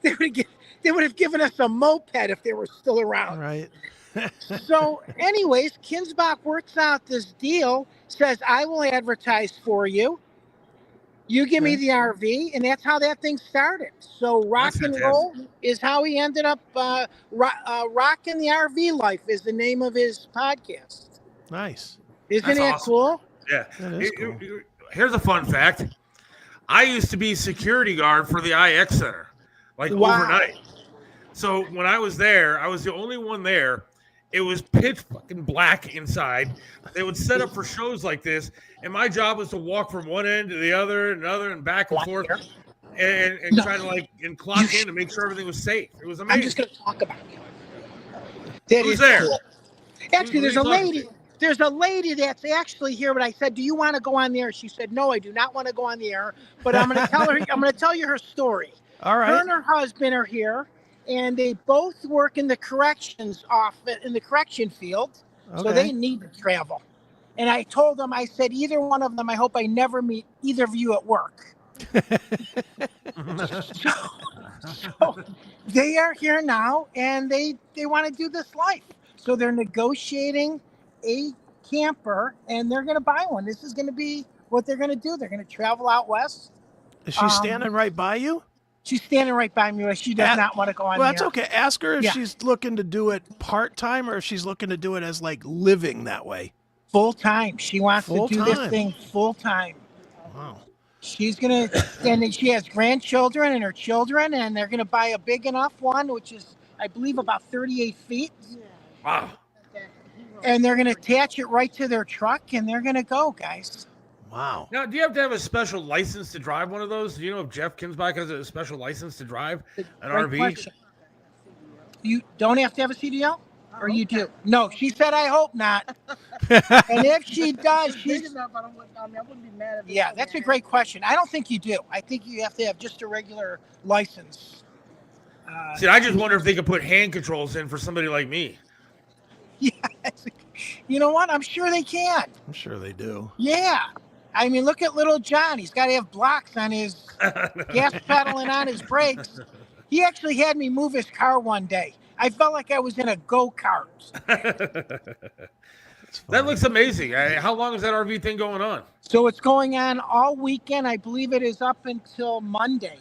They would have given us a moped if they were still around. Right. So, anyways, Kinsbach works out this deal, says, I will advertise for you. You give me the RV, and that's how that thing started. So rock and roll is how he ended up. Rockin' the RV Life is the name of his podcast. Nice. Isn't that awesome. cool? Yeah. That is cool. Here's a fun fact. I used to be security guard for the IX Center, like overnight. So when I was there, I was the only one there. It was pitch fucking black inside. They would set up for shows like this, and my job was to walk from one end to the other, and back and forth, and try to and clock in to make sure everything was safe. It was amazing. I'm just going to talk about it. Who's there? Cool. Actually, there's a lady. There's a lady that's actually here, but I said, do you want to go on the air? She said, no, I do not want to go on the air, but I'm going to tell her. I'm going to tell you her story. All right. Her and her husband are here, and they both work in the corrections office, in the correction field, so they need to travel. And I told them, I said, either one of them, I hope I never meet either of you at work. so they are here now, and they want to do this life. So they're negotiating a camper, and they're going to buy one. This is going to be what they're going to do. They're going to travel out west. Is she standing right by you? She's standing right by me. She does not want to go on. Well, that's okay. Ask her if she's looking to do it part-time or if she's looking to do it as like living that way. Full-time. She wants to do this thing full-time. Wow. She's going to, and then she has grandchildren and her children, and they're going to buy a big enough one, which is, I believe, about 38 feet. Wow. And they're going to attach it right to their truck, and they're going to go, guys. Wow. Now, do you have to have a special license to drive one of those? Do you know if Jeff Kinsbach has a special license to drive an RV? Question. You don't have to have a CDL? Or you do? No, she said, I hope not. And if she does, she's... I wouldn't be mad at yeah, that's a great question. I don't think you do. I think you have to have just a regular license. See, I just wonder if they could put hand controls in for somebody like me. Yeah. You know what? I'm sure they can. I'm sure they do. Yeah. I mean, look at little John. He's got to have blocks on his gas pedal and on his brakes. He actually had me move his car one day. I felt like I was in a go-kart. That looks amazing. How long is that RV thing going on? So it's going on all weekend. I believe it is up until Monday.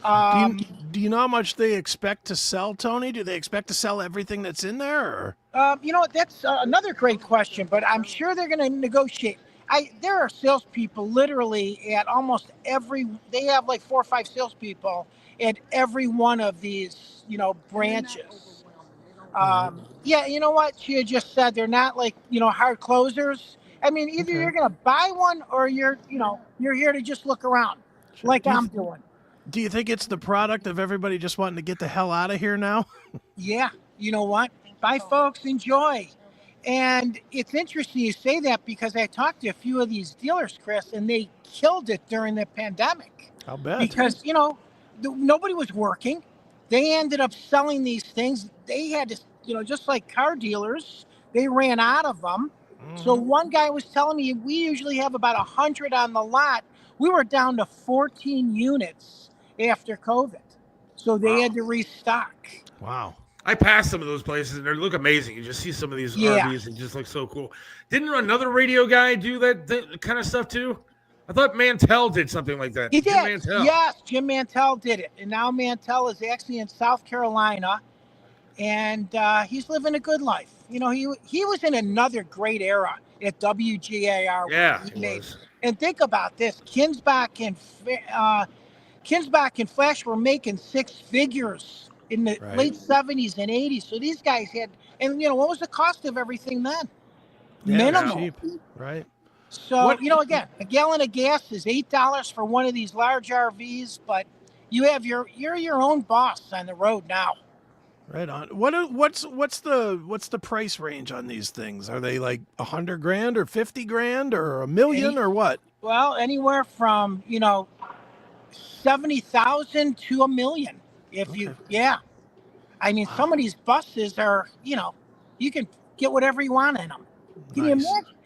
Do you know how much they expect to sell, Tony? Do they expect to sell everything that's in there? Or? You know, that's another great question, but I'm sure they're going to negotiate. There are salespeople literally at almost every, they have like 4 or 5 salespeople at every one of these, branches. Yeah, you know what? She had just said they're not like, hard closers. I mean, either you're going to buy one or you're here to just look around like I'm doing. Do you think it's the product of everybody just wanting to get the hell out of here now? Yeah. You know what? Bye, folks. Enjoy. And it's interesting you say that because I talked to a few of these dealers, Chris, and they killed it during the pandemic. I'll bet. Because, nobody was working. They ended up selling these things. They had to, just like car dealers, they ran out of them. Mm-hmm. So one guy was telling me we usually have about 100 on the lot. We were down to 14 units after COVID. So they had to restock. Wow. I passed some of those places and they look amazing. You just see some of these RVs and just look so cool. Didn't another radio guy do that kind of stuff too? I thought Mantell did something like that. He did. Jim Mantell. Yes, Jim Mantell did it. And now Mantell is actually in South Carolina. and he's living a good life. You know, he was in another great era at WGAR. Yeah, he was. And think about this: Kinsbach and Flash were making six figures in the late 70s and 80s. So these guys had, and what was the cost of everything then? Minimal. Cheap. Right. So, again, a gallon of gas is $8 for one of these large RVs, but you're your own boss on the road now. Right on. What's the price range on these things? Are they like $100,000 or $50,000 or $1 million or what? Well, anywhere from 70,000 to $1 million. I mean, some of these buses are, you can get whatever you want in them.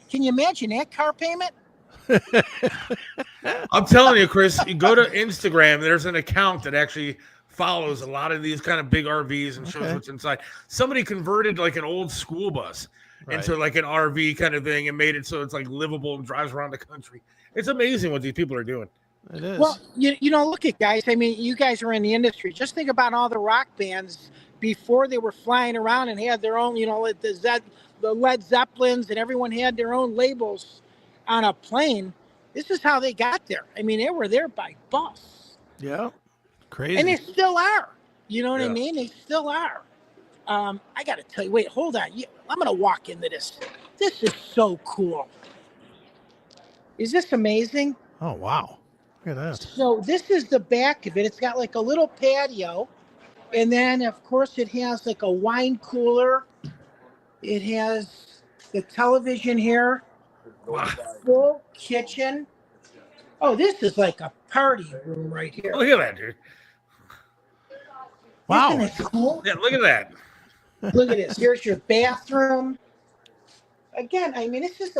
Can you imagine that car payment? I'm telling you, Chris, you go to Instagram, there's an account that actually follows a lot of these kind of big RVs and shows what's inside. Somebody converted like an old school bus into like an RV kind of thing and made it so it's like livable and drives around the country. It's amazing what these people are doing. It is. Well, look at guys. I mean, you guys are in the industry. Just think about all the rock bands before they were flying around and had their own, the Led Zeppelins, and everyone had their own labels on a plane. This is how they got there. I mean, they were there by bus. Yeah. Crazy. And they still are. You know what I mean? They still are. I got to tell you, wait, hold on. I'm going to walk into this. This is so cool. Is this amazing? Oh, wow. Look at that. So this is the back of it. It's got like a little patio. And then, of course, it has like a wine cooler. It has the television here. Full kitchen. Oh, this is like a party room right here. Look at that, dude. Wow. Isn't it cool? Yeah, look at that. Look at this. Here's your bathroom. Again, I mean, this is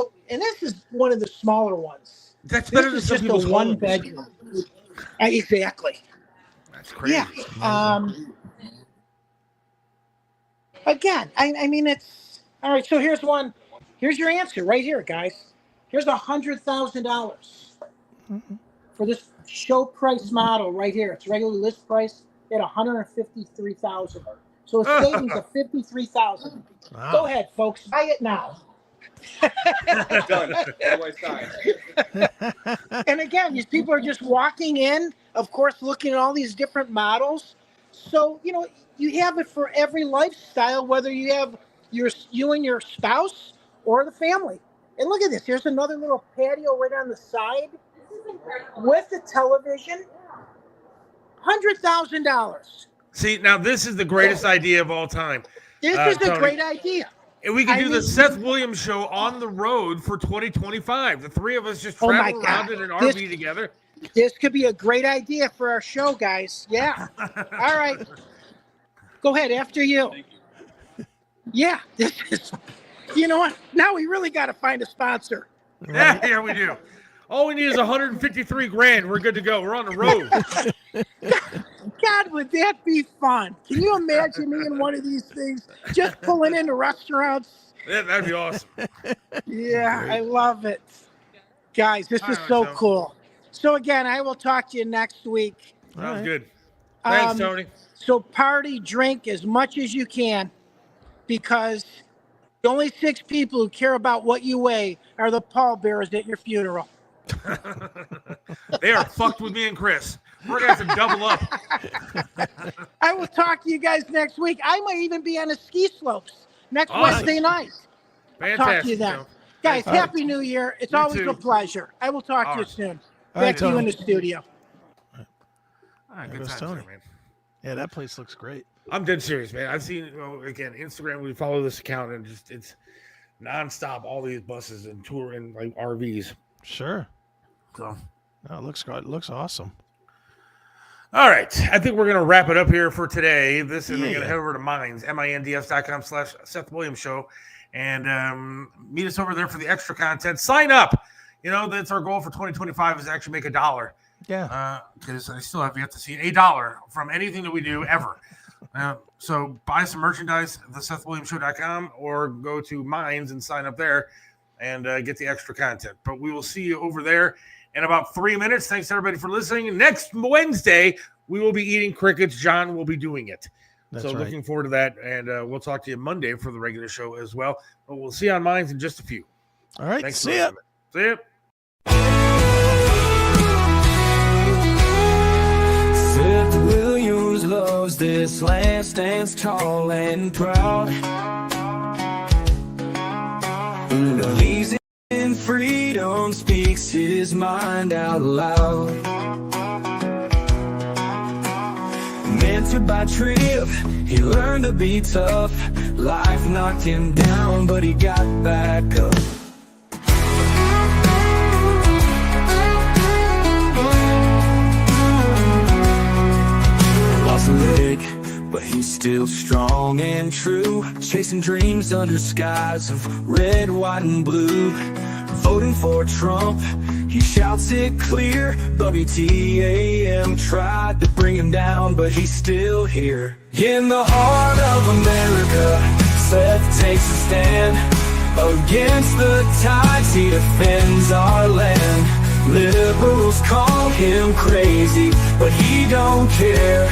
one of the smaller ones. That's better than This is some just a people's one homes. bedroom. Exactly. That's crazy. Yeah. Again, I mean, it's all right. So here's one. Here's your answer right here, guys. Here's $100,000 for this show price model right here. It's regular list price at $153,000. So a savings of $53,000. Wow. Go ahead, folks. Buy it now. Done. Otherwise, signed. And again, these people are just walking in, of course, looking at all these different models. So, you have it for every lifestyle, whether you have you and your spouse or the family. And look at this. Here's another little patio right on the side with the television. $100,000. See, now this is the greatest idea of all time. This is a Tony. great idea. And we can do the Seth Williams Show on the road for 2025. The three of us just Oh my travel around God. in an RV together. This could be a great idea for our show, guys. Yeah. All right. Go ahead. After you. Thank you. Yeah. This is, you know what? Now we really got to find a sponsor. Yeah, we do. All we need is $153,000. We're good to go. We're on the road. God, would that be fun? Can you imagine me in one of these things just pulling into restaurants? Yeah, that'd be awesome. Yeah, I love it. Guys, this is so cool. So again, I will talk to you next week. Sounds good. Thanks, Tony. So party, drink as much as you can, because the only 6 people who care about what you weigh are the pallbearers at your funeral. They are fucked with me and Chris. We're going to have to double up. I will talk to you guys next week. I might even be on the ski slopes next Wednesday night. Fantastic. Talk to you then. Joe. Guys, Happy New Year. It's You always too. a pleasure. I will talk to you soon. Back to you in the studio. All right, There good goes times Tony. there, man. Yeah, that place looks great. I'm dead serious, man. I've seen, again, Instagram, we follow this account, and it's nonstop, all these buses and touring, like RVs. Sure. So, No, it looks good. It looks awesome. all right. I think we're going to wrap it up here for today. This is going to Yeah. head over to Minds, minds.com/Seth Williams Show, and meet us over there for the extra content. Sign up. That's our goal for 2025 is to actually make $1. Yeah. Because I still have yet to see $1 from anything that we do ever. So buy some merchandise at thesethwilliamsshow.com or go to Minds and sign up there and get the extra content. But we will see you over there in about 3 minutes. Thanks everybody for listening. Next Wednesday, we will be eating crickets. John will be doing it. That's so right. looking forward to that, and we'll talk to you Monday for the regular show as well. But we'll see you on Minds in just a few. All right. Thanks. See ya. See ya. Seth Williams loves this land, stands tall and proud. Believes in freedom, speaks his mind out loud. Mentored by Trip, he learned to be tough. Life knocked him down, but he got back up. Lost a leg, but he's still strong and true. Chasing dreams under skies of red, white, and blue. Voting for Trump, he shouts it clear. WTAM tried to bring him down, but he's still here. In the heart of America, Seth takes a stand. Against the tides, he defends our land. Liberals call him crazy, but he don't care.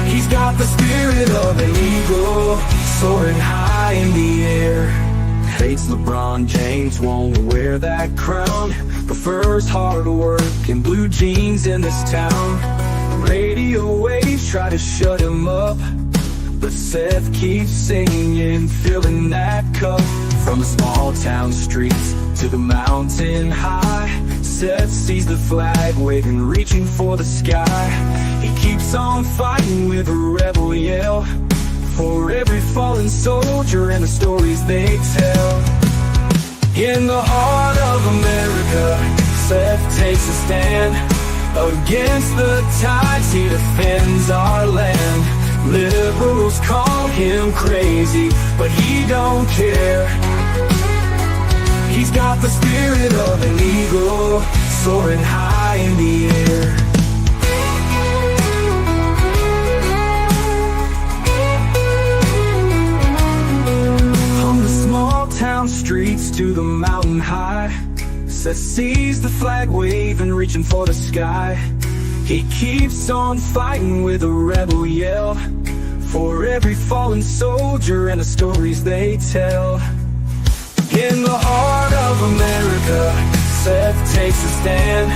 He's got the spirit of an eagle, soaring high in the air. Hates LeBron James, won't wear that crown. Prefers hard work and blue jeans in this town. Radio waves try to shut him up, but Seth keeps singing, filling that cup. From the small town streets to the mountain high, Seth sees the flag waving, reaching for the sky. He keeps on fighting with a rebel yell, for every fallen soldier and the stories they tell. In the heart of America, Seth takes a stand. Against the tides, he defends our land. Liberals call him crazy, but he don't care. He's got the spirit of an eagle, soaring high in the air. From the small town streets to the mountain high, Seth sees the flag waving, reaching for the sky. He keeps on fighting with a rebel yell, for every fallen soldier and the stories they tell. In the heart of America, Seth takes a stand.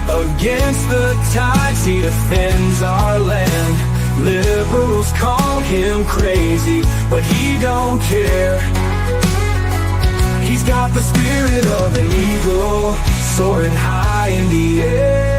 Against the tides, he defends our land. Liberals call him crazy, but he don't care. He's got the spirit of an eagle, soaring high in the air.